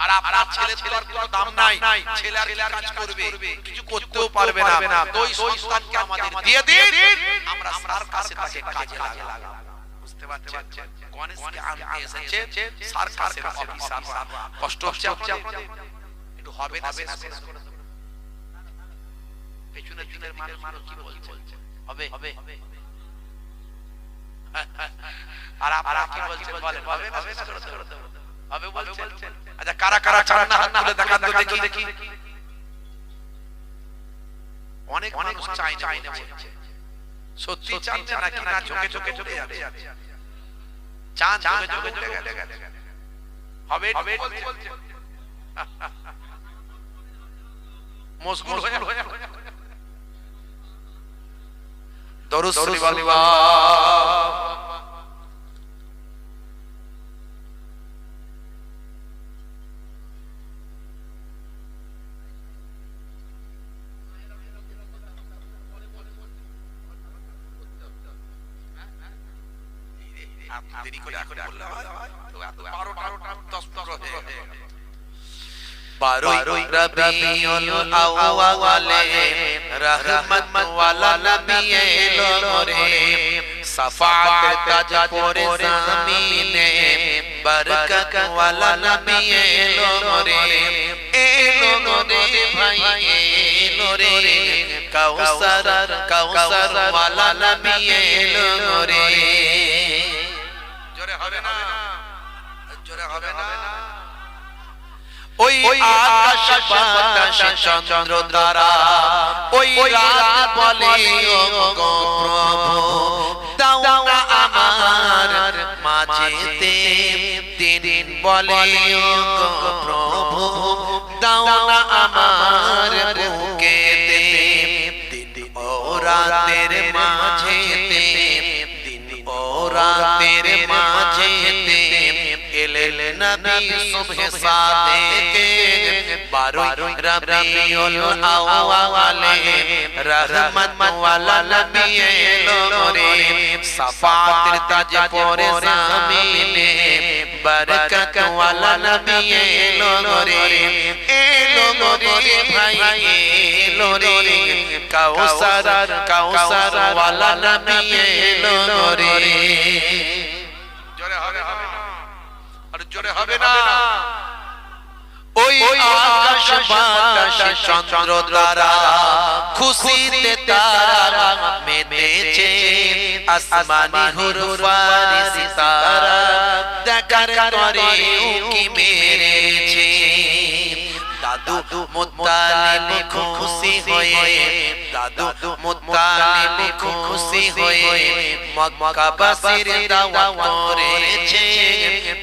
আর আপনার ছেলে ছেলের কোনো দাম নাই, ছেলে আর কাজ করবে, কিছু করতেও পারবে না। ওই সন্তানকে আমাদের দিয়ে দিন, আমরা সার্কাসে তাকে কাজে লাগাবো। বুঝতে পারছেন? গণেশকে আনতে এসেছে সার্কাসের অফিসার। কষ্ট হচ্ছে আপনাদের? একটু হবে না, শেষ করে দেব। পেছনের দিনের মানুষ কি বলছে? হবে আর আপনারা কি বলছেন? বলেন হবে না, শেষ করে দেব। হবে বলছেন? আচ্ছা, কারা চান না হাত তুলে দেখান তো দেখি। অনেক মানুষ চাই না বলছে। সত্যি চান নাকি না চোখে চলে যাচ্ছে? চান চোখে গেলে হবে বলছে। মশগুল হয়ে দরুদ শরীফ আল্লাহ। দেরি করে বললে হয় তো 12 রবিউল আউয়ালে রহমত ওয়ালা নবী এলো রে, সাফাত তাজ পরে জামিনে বরকত ওয়ালা নবী এলো রে, এলো রে ভাই এলো রে, কাউসার ওয়ালা নবী এলো রে। জোরে হবে না? জোরে হবে না? ওই আকাশ বাতাসে চন্দ্র তারা, ওই রাত বলে ও গো প্রভু, দাও না আমার মাঝেতে দিন বলে ও গো প্রভু, দাও না আমার বুকেতে দিন ও রাতের মাঝেতে, দিন ও রাতের মাঝেতে এলেন নবী সুবহে সাদেকে, 12 রবিউল আউয়ালে রহমত ওয়ালা নবী এলো রে, সাফাতের তাজ পরে জামিনে বরকত ওয়ালা নবী এলো রে, এলো রে ভাই এলো রে, কাউসার ওয়ালা নবী এলো রে। জোরে হবে না? আর জোরে হবে না? ওই আকাশ বাতাসে চন্দ্র তারা, খুশিতে তারা মেতেছে আসমানি হুরফারে সিতারা দেখার তরে উকি মেরেছে দাদু মুত্তালিব খুশি হয়ে দাদু মুত্তালিব খুশি হয়ে মক্কাবাসীর দাওয়াত করেছে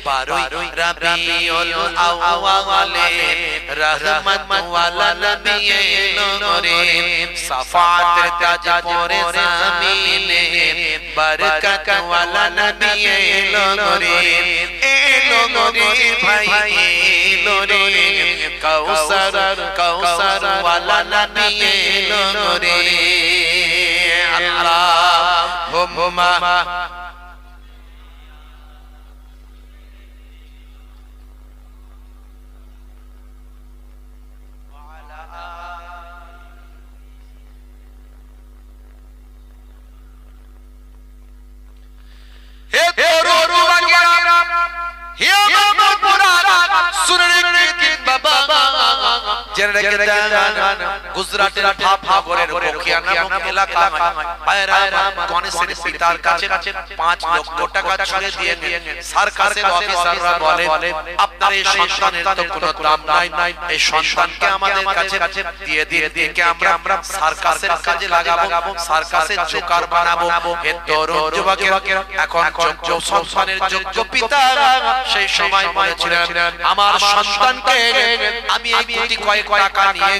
12 রবিউল আউয়ালে রহমত ওয়ালা নবী এলো রে সাফাতের তাজ পরে জামিনে বরকত ওয়ালা নবী এলো রে ভাই এলো রে কাউসার ওয়ালা নবী এলো রে আল্লাহুম্মা গুজরাটের ভাবনগরের রোকিয়া নামক এলাকায় পায়রা গণেশের পিতার কাছে 5 লক্ষ টাকা ছুঁড়ে দিয়ে সার্কাসের অফিসাররা বলে আপনার এই সন্তানের তো কোনো দাম নাই এই সন্তানকে আমাদের কাছে দিয়ে দিয়ে আমরা সার্কাসের কাজে লাগাবো সার্কাসের জোকার বানাবো এ তরুণ যুবকেরা এখন যোগ্য সন্তানের যোগ্য পিতা সেই সময় বলেছিলেন আমার সন্তানকে আমি এই কোটি কয়েক টাকা নিয়ে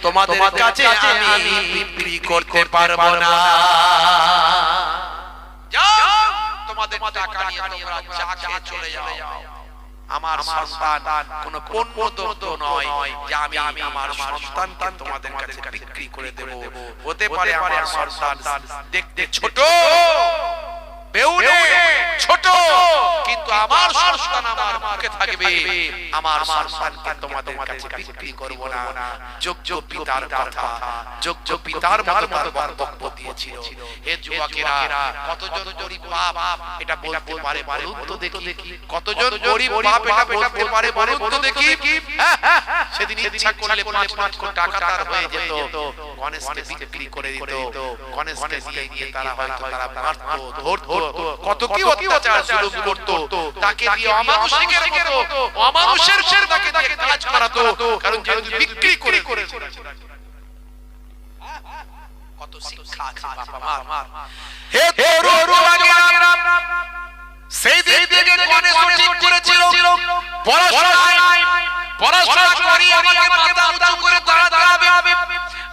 তোমাদের কাছে আমি বিক্রি করতে পারবো না যাও তোমাদের টাকা নিয়ে তোমরা চা খেয়ে চলে যাও আমার সন্তান কোন পণ্যদ্রব্য নয় যে আমি আমার সন্তানকে তোমাদের কাছে বিক্রি করে দেব হতে পারে আমার সন্তান দেখতে ছোট বেউনে ছোট কিন্তু আমার সন্তান আমার মুখে থাকবে আমার সন্তানকে তোমাদের কাছে বিক্রি করব না যোগ্য পিতার কথা যোগ্য পিতার মতো বক্তব্য দিয়েছিল হে যুবকেরা কতজন গরীব বাপ এটা বলতে পারে বলুন তো দেখি কতজন গরীব বাপ এটা বলতে পারে বলুন তো দেখি সেদিন ইচ্ছা করলে 5 লক্ষ টাকা তার হয়ে যেত গণেশকে বিক্রি করে দিত গণেশকে দিয়ে তারা হয়তো তারা মারতো ধরতো কত কি অত্যাচার জুলুম করতো তাকে দিয়ে অমানুষের মতো অমানুষের তাকে কাজ করাতো কারণ যেহেতু বিক্রি করে কত শিক্ষা আছে বাবা মার হে তরুণ যুবকেরা সেই দিকে গণেশ ঠিক করেছিল পড়াশোনা করি আমাকে মাথা উঁচু করে দাঁড়াতে হবে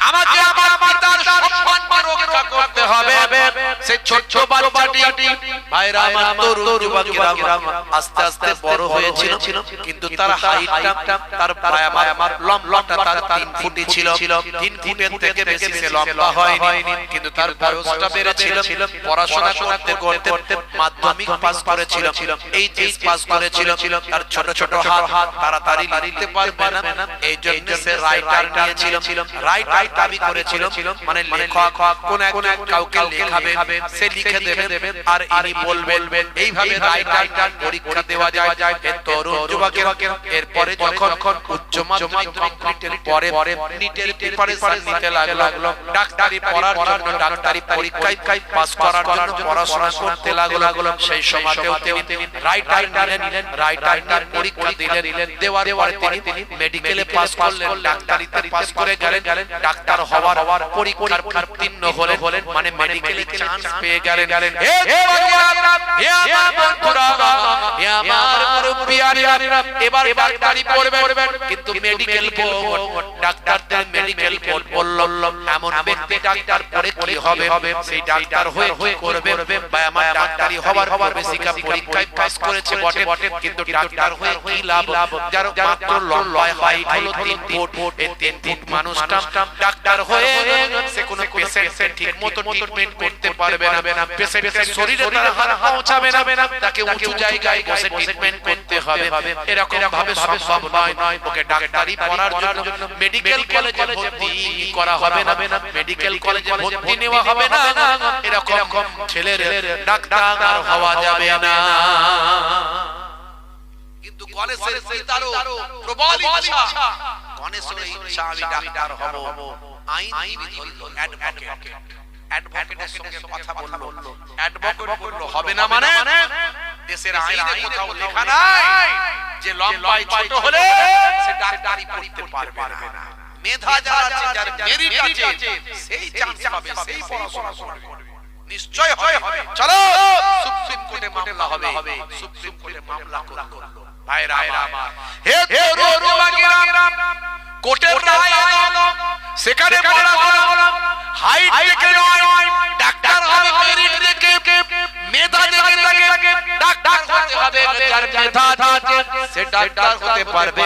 আমাকে আমার পিতার সম্মানকে রক্ষা করতে হবে সেই ছোট বাচ্চাটি ভাইরা আমার তরুণ যুবকেরা আস্তে আস্তে বড় হয়েছিল কিন্তু তার হাইটটা তার আমার লম্বাটা তার 3 ফুট ছিল 3 ফুটের থেকে বেশি সে লম্বা হয়নি কিন্তু তার বয়সটা বেড়েছিল পড়াশোনা করতে করতে মাধ্যমিক পাস করেছিল এইচএস পাস করেছিল তার ছোট ছোট হাত তাড়াতাড়ি লিখতে পারবে না এই জন্য সে রাইটার নিয়েছিল রাইটার দাবি করেছিল মানে লেখক কোন এক কাউকে লেখাবে সে লিখে দেবে আর ইনি বলবেন এইভাবে রাইটার পরীক্ষা দেওয়া যায় এই তরুণ যুবকেরা এরপরে যখন উচ্চ মাধ্যমিক কমপ্লিটের পরে নিটের প্রিপারেশন নিতে লাগলো ডাক্তারি পড়ার জন্য ডাক্তারি পরীক্ষায় পাস করার জন্য পড়াশোনা করতে লাগলো সেই সময়তেও তিনি রাইটার নিলেন রাইটার পরীক্ষা দিলেন দেওয়ার পরে তিনি মেডিকেলে পাস করলেন ডাক্তারিতে পাস করে গেলেন ডাক্তার হওয়ার পরীক্ষার উত্তীর্ণ হলেন মানে মেডিকেলে চান্স পেয়ে গেলেন হে বাবা হে আমার বন্ধুরা হে আমার মুরব্বিয়ারা এবার ডাক্তারি পড়বেন কিন্তু মেডিকেল বোর্ড ডাক্তারদের মেডিকেল বোর্ড বলল এমন ব্যক্তি ডাক্তার পড়ে কি হবে সেই ডাক্তার হয়ে করবে বা আমার ডাক্তারি হওয়ার বেসিকা পরীক্ষায় পাস করেছে বটে কিন্তু ডাক্তার হয়ে কি লাভ যার মাত্র লম্বা হাইট হলো 3 ফুট এই 3 ফুট মানুষটা ডাক্তার হয়ে সে কোনো পেশেন্টের ঠিকমতো ট্রিটমেন্ট করতে পারবে না পেশেন্টের শরীরে তার হাত পৌঁছাবে না তাকে উঁচু জায়গায় বসে ট্রিটমেন্ট করতে হবে এরকম ভাবে সম্ভব নয় ওকে ডাক্তারি পড়ার জন্য মেডিকেল কলেজে ভর্তি করা হবে না মেডিকেল কলেজে ভর্তি নেওয়া হবে না এরকম ছেলের ডাক্তার হওয়া যাবে না কিন্তু গণেশের পিতারও প্রবল ইচ্ছা গণেশের ইচ্ছা আমি ডাক্তার হব আইনজীবী অ্যাডভোকেট অ্যাডভোকেটের সঙ্গে কথা বলল, অ্যাডভোকেট বলল হবে না, মানে দেশের আইনে কোথাও লেখা নাই যে লম্বাই ছোট হলে সে ডাক্তারি পড়তে পারবে না। মেধা যার আছে, যার মেরিট আছে, সেই চান্স পাবে, সেই পড়াশোনা করবে, নিশ্চয় হবে। চলো সুপ্রিম কোর্টে মামলা হবে, সুপ্রিম কোর্টে মামলা করলো। ভাইরা আমার, হে তরুণবাগীরা, কোর্টের রায় এলো, সেখানে বলা হলো হাইট দেখে নয়, ডাক্তার হবে মেরিট দেখে, মেধা দেখে ডাক্তার হতে হবে। যার মেধা আছে সে ডাক্তার হতে পারবে,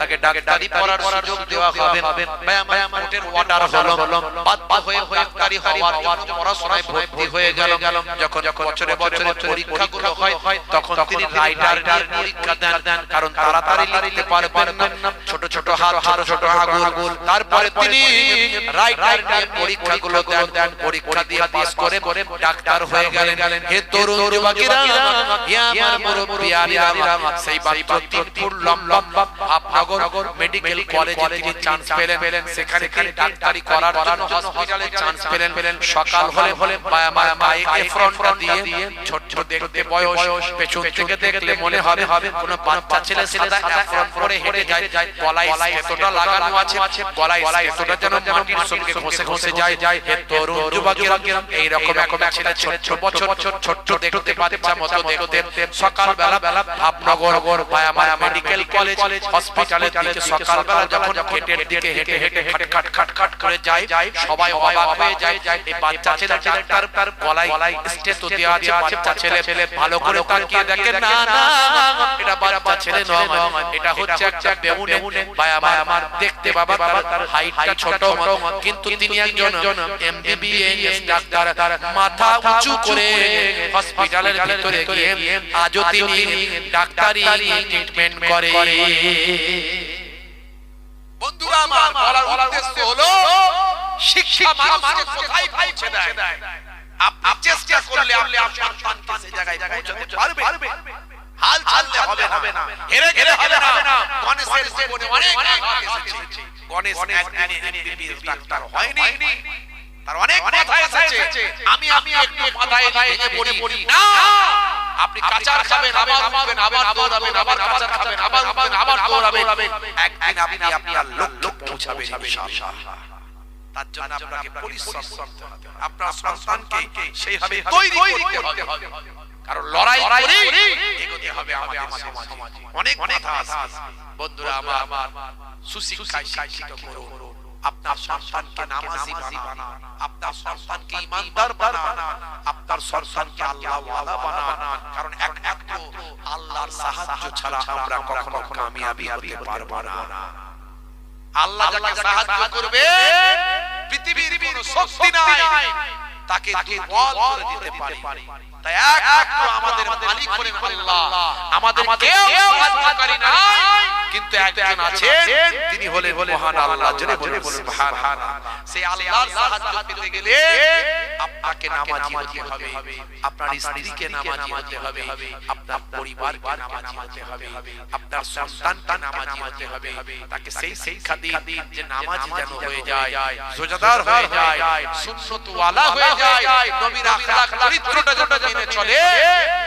তাকে ডাক্তারি পড়ার সুযোগ দেওয়া হবে। ভাই আমার কোর্টের অর্ডার হলো, বাধ্য হয়ে ডাক্তারি হওয়ার জন্য পড়াশোনায় ভর্তি হয়ে গেল। যখন বছরে বছরে পরীক্ষাগুলো হয় তখন তিনি রাইটার পরীক্ষা দেন, কারণ তাড়াতাড়ি লিখতে পারবেন না, ছোট ছোট হাত, ছোট ছোট আঙুল। তারপরে তিনি রাইটার পরীক্ষাগুলো দেন, পরীক্ষা দিয়ে পাস করে ডাক্তার হয়ে গেলেন। হে তরুণ যুবকেরা, হে আমার মুরব্বিয়ারা, সেই মাত্র 3 ফুট লম্বা ভাবনগর মেডিকেল কলেজে তিনি চান্স পেলেন। সেখানে তিনি ডাক্তারি করার জন্য হসপিটালে চান্স পেলেন। সকাল হলে আমার মায়ে এফরনটা দিয়ে, ছোট ছোট দেখতে বয়স, পেছন থেকে দেখলে মনে হবে কোন বাচ্চা ছেলে সাদা এফরন পরে হেঁটে যায়, গলায় স্টেথোটা লাগানো আছে, গলায় স্টেথোটা যেন মাটির সঙ্গে ঘষে যায়। হে তরুণ যুবকেরা, এই রকম ছেলে ছোট বছর ছোট দেখতে বাচ্চা মতো দেখতে, সকাল বেলা ভাবনগর আমার মেডিকেল কলেজ হসপিটালের দিকে সকাল বেলা যখন গেটের দিকে হেঁটে খাট করে যায়, সবাই অবাক হয়ে যায়। এই বাচ্চা ছেলে ডাক্তার গলায় স্টেথো দেওয়া আছে, বাচ্চা ছেলে ভালো করে তাকিয়ে দেখে, না এটা বাচ্চা ছেলে নয়, এটা হচ্ছে একটা বেউনে। ভাই আমার দেখতে বাবা তার হাইটটা ছোট, কিন্তু তিনি একজন এমবিবিএস ডাক্তার। মাথা উঁচু করে হসপিটালের ভিতরে গিয়ে আজও তিনি ডাক্তারি ট্রিটমেন্ট করে। বন্ধুরা আমার, বলার উদ্দেশ্য হলো শিক্ষা মানুষকে কোথায় পৌঁছে দেয়। আপনি চেষ্টা করলে আপনি আপনার সন্তানকে সেই জায়গায় পৌঁছাতে পারবে। হাল ছাড়লে হবে না, হেরে গেলে হবে না। গণেশের জীবনে অনেক আঘাত এসেছে। গণেশ একদিনে এমবিবিএস ডাক্তার হয়নি, তার অনেক মাথা এসেছে। আমি একটু মাথায় ভেঙে পড়ি না। আপনি কাঁচার খাবেন, আবার উঠবেন, আবার দৌড়াবেন, আবার কাঁচার খাবেন, আবার উঠবেন, আবার দৌড়াবেন। একদিন আপনি আপনার লক্ষ্যে পৌঁছাবেন ইনশাআল্লাহ। তার জন্য আপনাকে পরিশ্রম করতে হবে, আপনার সন্তানকে সেইভাবে তৈরি করতে হবে। কারণ লড়াই করে এগোতে হবে আমাদের সমাজে। অনেক কথা আছে বন্ধুরা আমার, সুশিক্ষায় শিক্ষিত করুন, আপনার সন্তানকে নামাজি বানান, আপনার সন্তানকে ঈমানদার বানান, আপনার সন্তানকে আল্লাহওয়ালা বানান। কারণ একমাত্র আল্লাহর সাহায্য ছাড়া আমরা কখনো কামিয়াবি হতে পারবো না। আল্লাহ যাকে সাহায্য করবে, পৃথিবীর কোনো শক্তি নাই তাকে দুর্বল করে দিতে পারে। তাই একমাত্র আমাদের মালিক হলেন আল্লাহ। আমাদের কেউ সাহায্যকারী নাই, কিন্তু একজন আছেন, তিনি হলেন মহান আল্লাহ। জোরে বলুন সুবহানাল্লাহ। সেই আল্লাহর সাহায্য পেতে গেলে আপনাকে নামাজি হতে হবে, আপনার স্ত্রীকে নামাজি হতে হবে, আপনার পরিবারকে নামাজি হতে হবে, আপনার সন্তানকে নামাজি হতে হবে। তাকে সেই শিক্ষা দিন যে নামাজি যেন হয়ে যায়, রোজাদার হয়ে যায়, সুন্নতওয়ালা হয়ে যায়, নবীর আখলাক চরিত্রটা যেন মেনে চলে,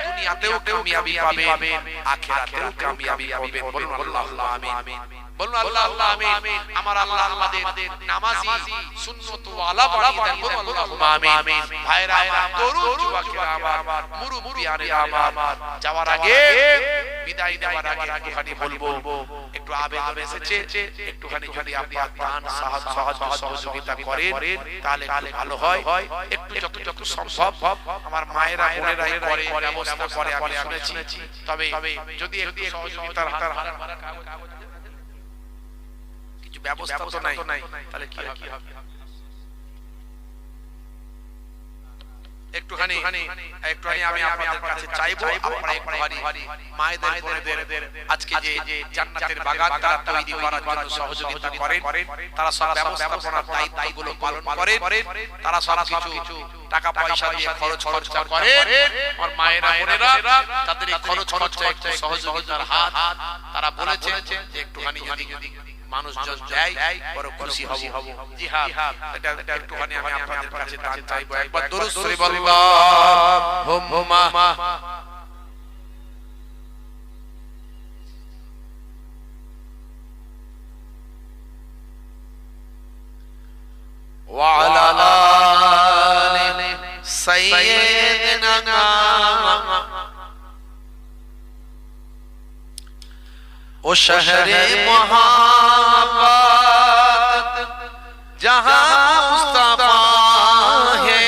দুনিয়াতেও কামিয়াবি পাবে, আখিরাতেও কামিয়াবি পাবে। বলুন আল্লাহুম্মা আমিন। বলুন আল্লাহুম্মা আমিন। আমার আল্লাহ আমাদের নামাজি সুন্নতওয়ালা বানিয়ে দেন। বলুন আল্লাহুম্মা আমিন। ভাইরা আমার, তরুণ যুবকেরা আমার, মুরব্বিয়ানেরা আমার, যাওয়ার আগে, বিদায় দেওয়ার আগে একটুখানি বলবো, একটু আবেদন এসেছে, একটুখানি যদি আপনারা দান সাহায্য সহযোগিতা করেন তাহলে ভালো হয়। একটু যতটুকু সম্ভব আমার মায়েরা বোনেরা করে ব্যবস্থা করে আমি শুনেছি। তবে যদি একটু সহযোগিতার হাত কিছু ব্যবস্থা তো নাই, তাহলে কি হবে? একটুখানি আমি আপনাদের কাছে চাইবো, আপনারা একটুখানি মায়েদের বোনেদের আজকে যে জান্নাতের বাগান তারা তৈরি করার জন্য সহযোগিতা করেন, তারা সব ব্যবস্থাপনার দায়িত্বগুলো পালন করেন, তারা সব কিছু টাকা পয়সা দিয়ে খরচ খরচা করেন। আর মায়েরা বোনেরা তাদের এই খরচ খরচা একটু সহযোগিতার হাত তারা বলেছেন যে একটু একটুখানি যদি মানুষজন যায় বড় খুশি হব। জি হ্যাঁ, এটা একটুখানি আমি আপনাদের কাছে দান চাইবো। একবার দরুদ শরীফ আল্লাহুম্মা ওয়া আলা আলি সাইয়্যিদিনা ओ शहरे मोहब्बत जहां मुस्तफा है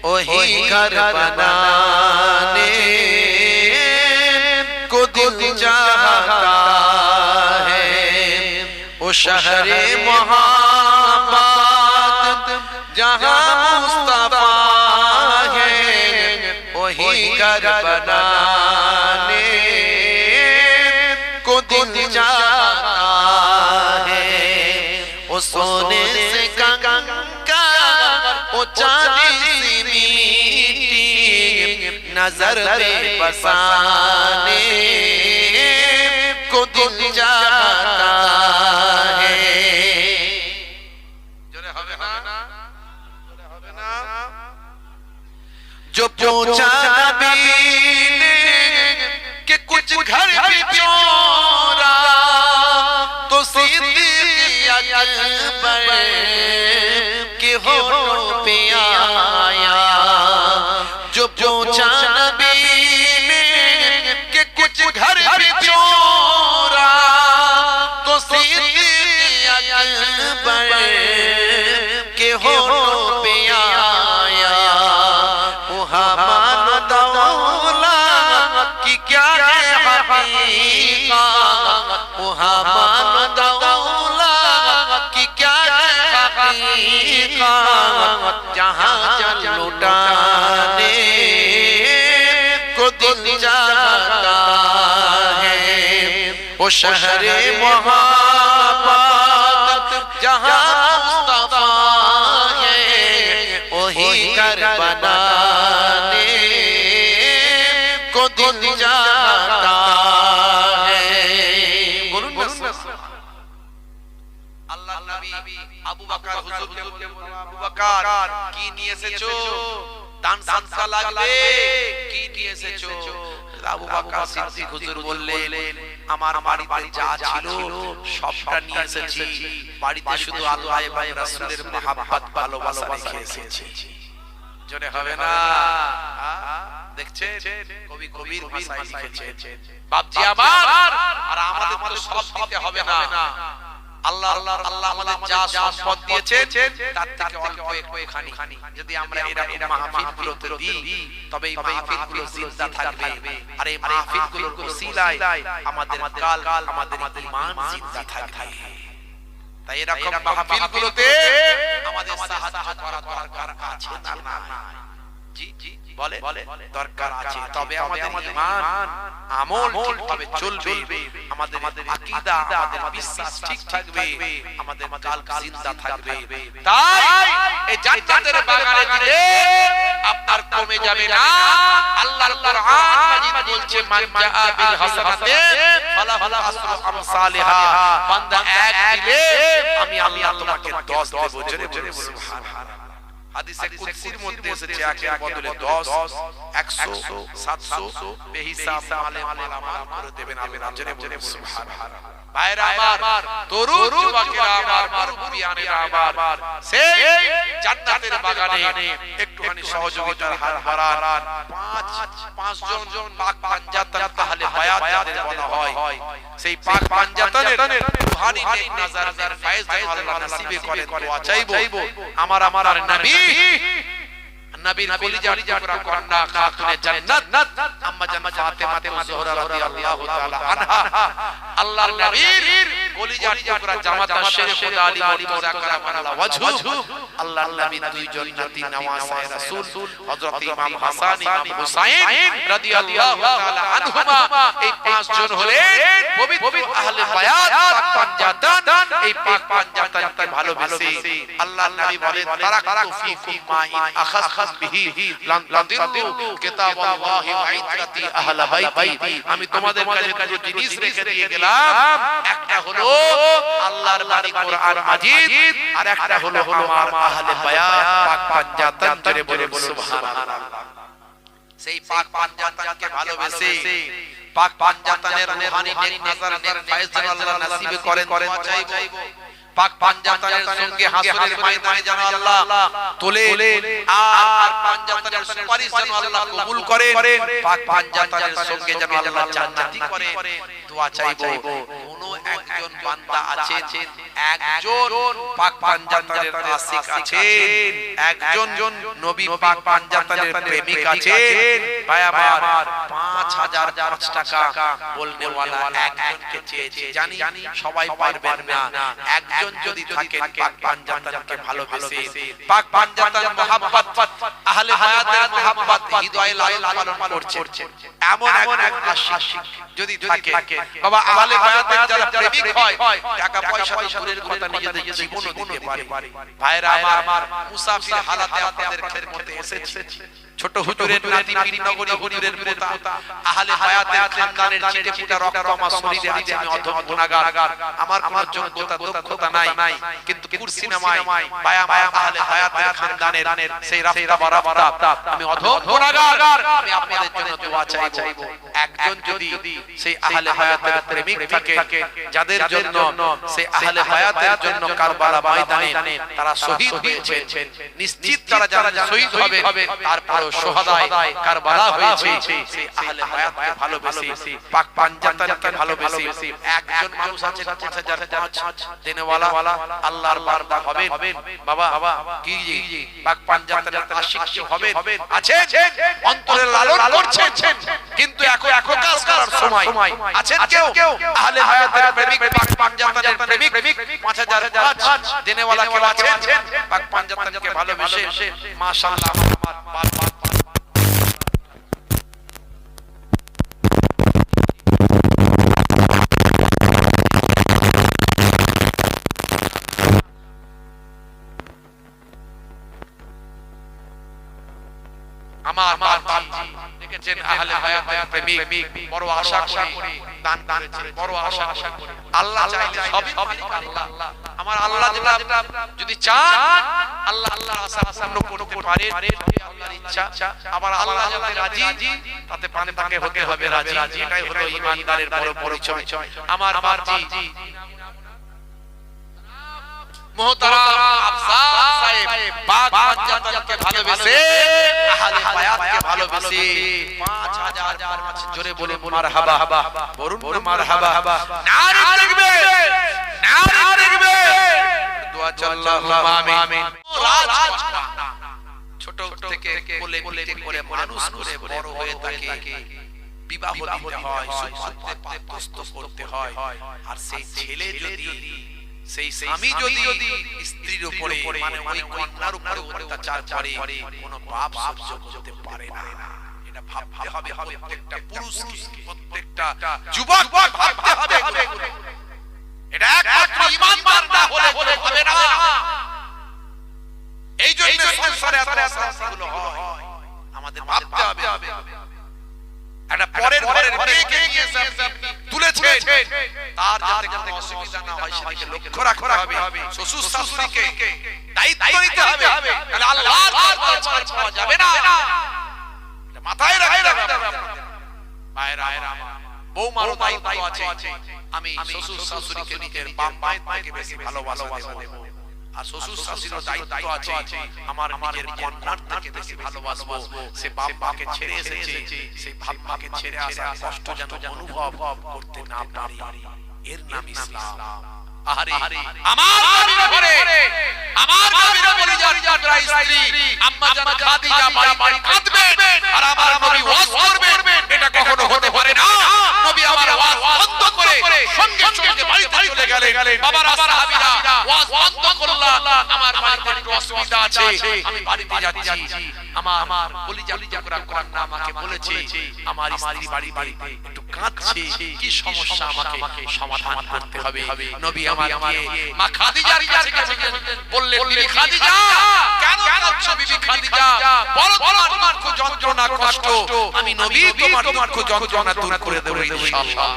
वही घर बनाने को दिल चाहता है। ओ शहरे मोहब्बत जहां मुस्तफा है वही घर बनाने को दिल चाहता है। ओ सोने से कंकर ओ चांदी सी मीठी नजर में बसाने को दिल चाहता है। जो पूछा नबी ने कि कुछ घर भी चोरा तो सिद्दीक़ अकबर के होठों पे आया। जो पूछा नबी ने कि कुछ घर भी चोरा तो सिद्दीक़ अकबर के होठों पे आया। मुहम्मद दौलत की क्या है हकीकत, मुहम्मद दौलत की क्या है हकीकत, जहां जल लुटाने को दिल चाहता है। वो शहरे मोहब्बत जहां मुस्तफा है वही घर बनाने को दिल चाहता है। बोलून আল্লাহ নবী আবু বকর হুজুরকে বলে, আবু বকর কি নিয়ে এসেছো? দান সাদকা লাগবে, কি নিয়ে এসেছো? আবু বকর সিদ্দিক হুজুর বললেন, আমার বাড়িতে যা ছিল সবটা নিয়ে এসেছি, বাড়িতে শুধু আল্লাহ এবং রাসূলের মহব্বত ভালোবাসা রেখে এসেছি। জোরে হবে না? দেখছেন কবি কবির ভাষায় লিখেছেন, বাপজি আমার আর আমাদের তো সব দিতে হবে না। আল্লাহ আল্লাহ আমাদের যা সম্পদ দিয়েছেন তার থেকে অল্প একটুখানি যদি আমরা এরকম মাহফিলগুলোতে দিই তবে এই মাহফিলগুলো জিন্দা থাকবে। আর এই মাহফিলগুলোর ওসিলায় আমাদের কাল আমাদের ঈমান জিন্দা থাকবে। তাই এরকম মাহফিলগুলোতে আমাদের সাহায্য করা দরকার আছে না? না, জি জি বলে দরকার আছে। তবে আমাদের ঈমান আমল ঠিকভাবে চলবে, আমাদের আকীদা আমাদের বিশ্বাস ঠিক থাকবে, আমাদের কাল জিন্দা থাকবে। তাই এই জান্নাতের বাগানে দিলে আপনার কমে যাবে না। আল্লাহর কোরআন মাজিদ বলছে, মান জাআ বিল হাসানাতি ফালাহু আশরু আমসালিহা। বান্দা এক দিলে আমি আল্লাহ তোমাকে 10 দেব। জোরে বলে সুবহানাল্লাহ। হাদিসে কুদসির মধ্যে এসেছে একের বদলে 10, 100, 700 বেহিসাব মালে মালামাল করে দেবেন আল্লাহ। জোরে বলে সুবহানাল্লাহ। ভাইরা আমার, তরুণ যুবকেরা আমার, মুরব্বিয়ানেরা আমার, সেই জান্নাতের বাগানে একটুখানি সহযোগিতার হাত বাড়ান। 5 জন পাক পাঞ্জাতন তাহলে বায়াত যাদের বলা হয়, সেই পাক পাঞ্জাতনের রুহানি নেক নাজারের ফায়েজ যেন আল্লাহ নসিবে করেন দোয়া চাইবো। আমার আর নবী নবীর কলিজার টুকরা কন্যা খাতুনে জান্নাত আম্মা জান ফাতেমা জোহরা রাদিয়াল্লাহু তাআলা আনহা, আল্লাহর নবীর কলিজার টুকরা জামাতা শের খোদা আলী মুর্তজা কারামাল্লাহ ওয়াজহু আল্লাহর নবী দুইজন নাতি নওয়াসায়ে রাসূল হযরত ইমাম হাসান ইমাম হুসাইন রাদিয়াল্লাহু তাআলা আনহুমা এই পাঁচজন হলেন পবিত্র আহলে বায়াত পাক পাঞ্জাতান এই পাক পাঞ্জাতানকে ভালোবেসে আল্লাহর নবী বলেন তারাকতু ফীকুম মা ইন আখাযতুম বিহি লান তাদিল্লু কিতাবাল্লাহি ওয়া ইত্রাতি আহলে বাইতি আমি তোমাদের কাছে দুটো জিনিস রেখে দিয়ে গেলাম একটা হলো আল্লাহর বাণী কোরআন মাজিদ আর একটা হলো আমার আহলে বায়াত পাক পাঞ্জাতান জোরে বলে সুবহানাল্লাহ সেই পাক পাঞ্জাতানকে ভালোবেসে পাক পাঞ্জাতানের রূহানি নেক নজর নেক ফয়েজ যেন আল্লাহ নসিব করেন চাইবো পাক পাঞ্জাতানের সঙ্গে হাসরের ময়দানে যেন আল্লাহ তোলে আর পাঞ্জাতানের সুপারিশ যেন আল্লাহ কবুল করেন পাক পাঞ্জাতানের সঙ্গে যেন আল্লাহ জান্নাতি করে দোয়া চাইবো কোন একজন বান্দা আছেন একজন পাক পাঞ্জাতানের আশিক আছেন একজন নবী পাক পাঞ্জাতানের প্রেমিক আছেন ভাই আমার 5005 টাকা বলনে ওয়ালা একজনকে চেয়েছি জানি সবাই পারবেন না একজন যদি থাকেন পাক পাঞ্জাতানকে ভালোবেসে পাক পাঞ্জাতান মহব্বত আহলে হায়াতের মহব্বত হৃদয়ে লালন পালন করছেন এমন এক আশিক যদি থাকে বাবা আহলে হায়াতের যারা প্রেমিক হয় টাকা পয়সা তো দূরের কথা নিজেদের জীবনও দিতে পারে ভাইরা আমার মুসাফির হালাতে আপনাদের খেদমতে এসেছি ছোট হুজুরের নাতি পীরনগরী হুজুরের পোতা আহলে হায়াতের খানদানের চিটে পুটা রক্ত আমার শরীরে আছে আমি অধম গুনাহগার আমার কোনো যোগ্যতা দক্ষতা নাই কিন্তু কুরসি নামায় বায়া আহলে হায়াতের খানদানের সেই রাস্তা বারাফতা আমি অধম গুনাহগার আমি আপনাদের জন্য দোয়া চাইবো একজন যদি সেই আহলে হায়াতের প্রেমিক থাকে যাদের জন্য সেই আহলে হায়াতের জন্য কারবালা ময়দানে তারা শহীদ হয়েছেন নিশ্চিত তারা যারা শহীদ হবে তারপর শহাদায়ে কারবালা হয়েছে সেই আহলে হায়াতকে ভালোবেসে পাক পাঞ্জাতানকে ভালোবেসে একজন মানুষ আছে 5005 দেনেওয়ালা আল্লাহর বান্দা হবেন বাবা কি পাক পাঞ্জাতানের আশিক হবেন আছেন অন্তরে লালন করছেন কিন্তু এখন কাজ করার সময় আছেন কেউ আহলে হায়াতের প্রেমিক পাক পাঞ্জাতানের প্রেমিক 5005 দেনেওয়ালা কেউ আছেন পাক পাঞ্জাতানকে ভালোবেসে মাশাআল্লাহ আমার দেখেছেন আহলে হায়াতের প্রেমিক বড় আশা করে দান করেছে বড় আশা করে আল্লাহ চাইলে সবই আল্লাহ আমার আল্লাহ যেটা যদি চান আল্লাহ আশা পূর্ণ করতে পারে আল্লাহর ইচ্ছা আবার আল্লাহ যাতে রাজি তাতে পানে হতে হবে রাজি এটাই হলো ঈমানদারের বড় পরিচয় আমার মার্জি মোহতারাম আফসার সাহেব পাক পাঞ্জাতানকে ভালোবেসে আহলে বায়াতকে ভালোবেসে 5000 জোরে বলে মারহাবা বলুন মারহাবা নারে তাকবীর নারে তাকবীর দোয়া আল্লাহুম্মা আমিন ছোট থেকে কোলে করে মানুষ করে বড় হয়ে থাকে বিবাহ দিতে হয় সুপাত্রে পাত্রস্থ করতে হয় আর সেই ছেলে যদি সেই স্বামী যদি স্ত্রীর উপরে মানে ওই কন্যার উপরে অত্যাচার করে কোনো বাপ সহ্য করতে পারে না এটা ভাবতে হবে প্রত্যেকটা পুরুষকে প্রত্যেকটা যুবক ভাবতে হবে এটা একমাত্র ঈমানদার না হলে হবে না এই জন্য সংসারে এত অশান্তিগুলো হয় আমাদের ভাবতে হবে একটা পরের ঘরের মেয়েকে নিয়ে তুলেছেন তার যাতে কোনো অসুবিধা না হয় সেদিকে লক্ষ্য রাখতে হবে শ্বশুর শাশুড়িকে দায়িত্ব নিতে হবে তাহলে আল্লাহর দরবার ছাড় পাওয়া যাবে না এটা মাথায় রাখতে হবে ভাইরা বৌমারও দায়িত্ব আছে আমি শ্বশুর শাশুড়িকে নিজের বাপ মায়ের থেকে বেশি ভালোবাসা দেব আর শ্বশুর শাশুড়ির দায়িত্ব আছে আমার নিজের কন্যার থেকে বেশি ভালোবাসবো সে বাপ মাকে ছেড়ে এসেছে সেই বাপ মাকে ছেড়ে আসা কষ্ট যেন অনুভব করতে না পারি এর নাম ইসলাম আরে আমার নবীর ঘরে আমার নবীর পরিজন যাত্রা স্ত্রী আম্মা জান খাদিজা বাড়ি কাঁদবে আর আমার নবী ওয়াজ করবে এটা কখনো হতে পারে না নবী আমার ওয়াজ বন্ধ করে করে সঙ্গে সঙ্গে বাড়িতে চলে গেলেন। বাবার সাহাবীরা ওয়াজ বন্ধ করলা, আমার বাড়িতে একটু অসুবিধা আছে, আমি বাড়িতে যাচ্ছি। আমার কলিজা টুকরা কন্যা আমাকে বলেছে আমার স্ত্রী বাড়িতে একটু কাঁদছে, কি সমস্যা আমাকে সমাধান করতে হবে। নবী আমাকে মা খাদিজার কাছে বললেন, বিবি খাদিজা কেন কাঁদছো বিবি খাদিজা, বলো তোমার কো যন্ত্রণা কষ্ট, আমি নবী তোমার কো যন্ত্রণা দূর করে দেব ইনশাআল্লাহ।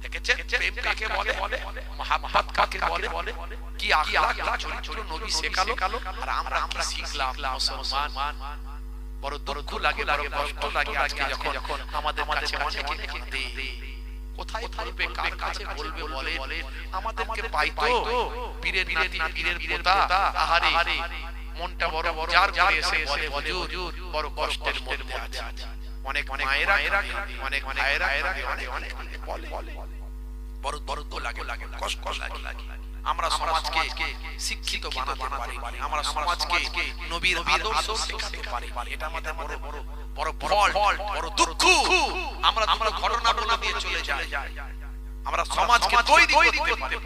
দেখেছেন প্রেম কাকে বলে, মহব্বত কাকে বলে, কি আখলাক চরিত্র নবী শেখালো, আর আমরা কি শিখলাম মুসলমান। বড় দুঃখ লাগে, বড় কষ্ট লাগে আজকে যখন আমাদের কাছে অনেকে কাঁদে, কোথায় বলবে, কার কাছে বলবে বলে, আমাদেরকে পাইতো পীরের নাতি পীরের পোতা, আহারে মনটা বড় যার করে এসে বলে হুজুর বড় কষ্টের মধ্যে আছে। অনেক মায়েরা অনেক ভাইয়েরা অনেক বলে, বড় দর্দ লাগে, কষ্ট লাগে। আমরা সমাজকে শিক্ষিত বানাতে পারি, আমরা সমাজকে নবীর আদর্শ শেখাতে পারি, এটা আমাদের বড় ফল, বড় দুঃখ। আমরা দুটো ঘটনা বলে দিয়ে চলে যাই, আমরা সমাজকে তৈরি করতে পারি।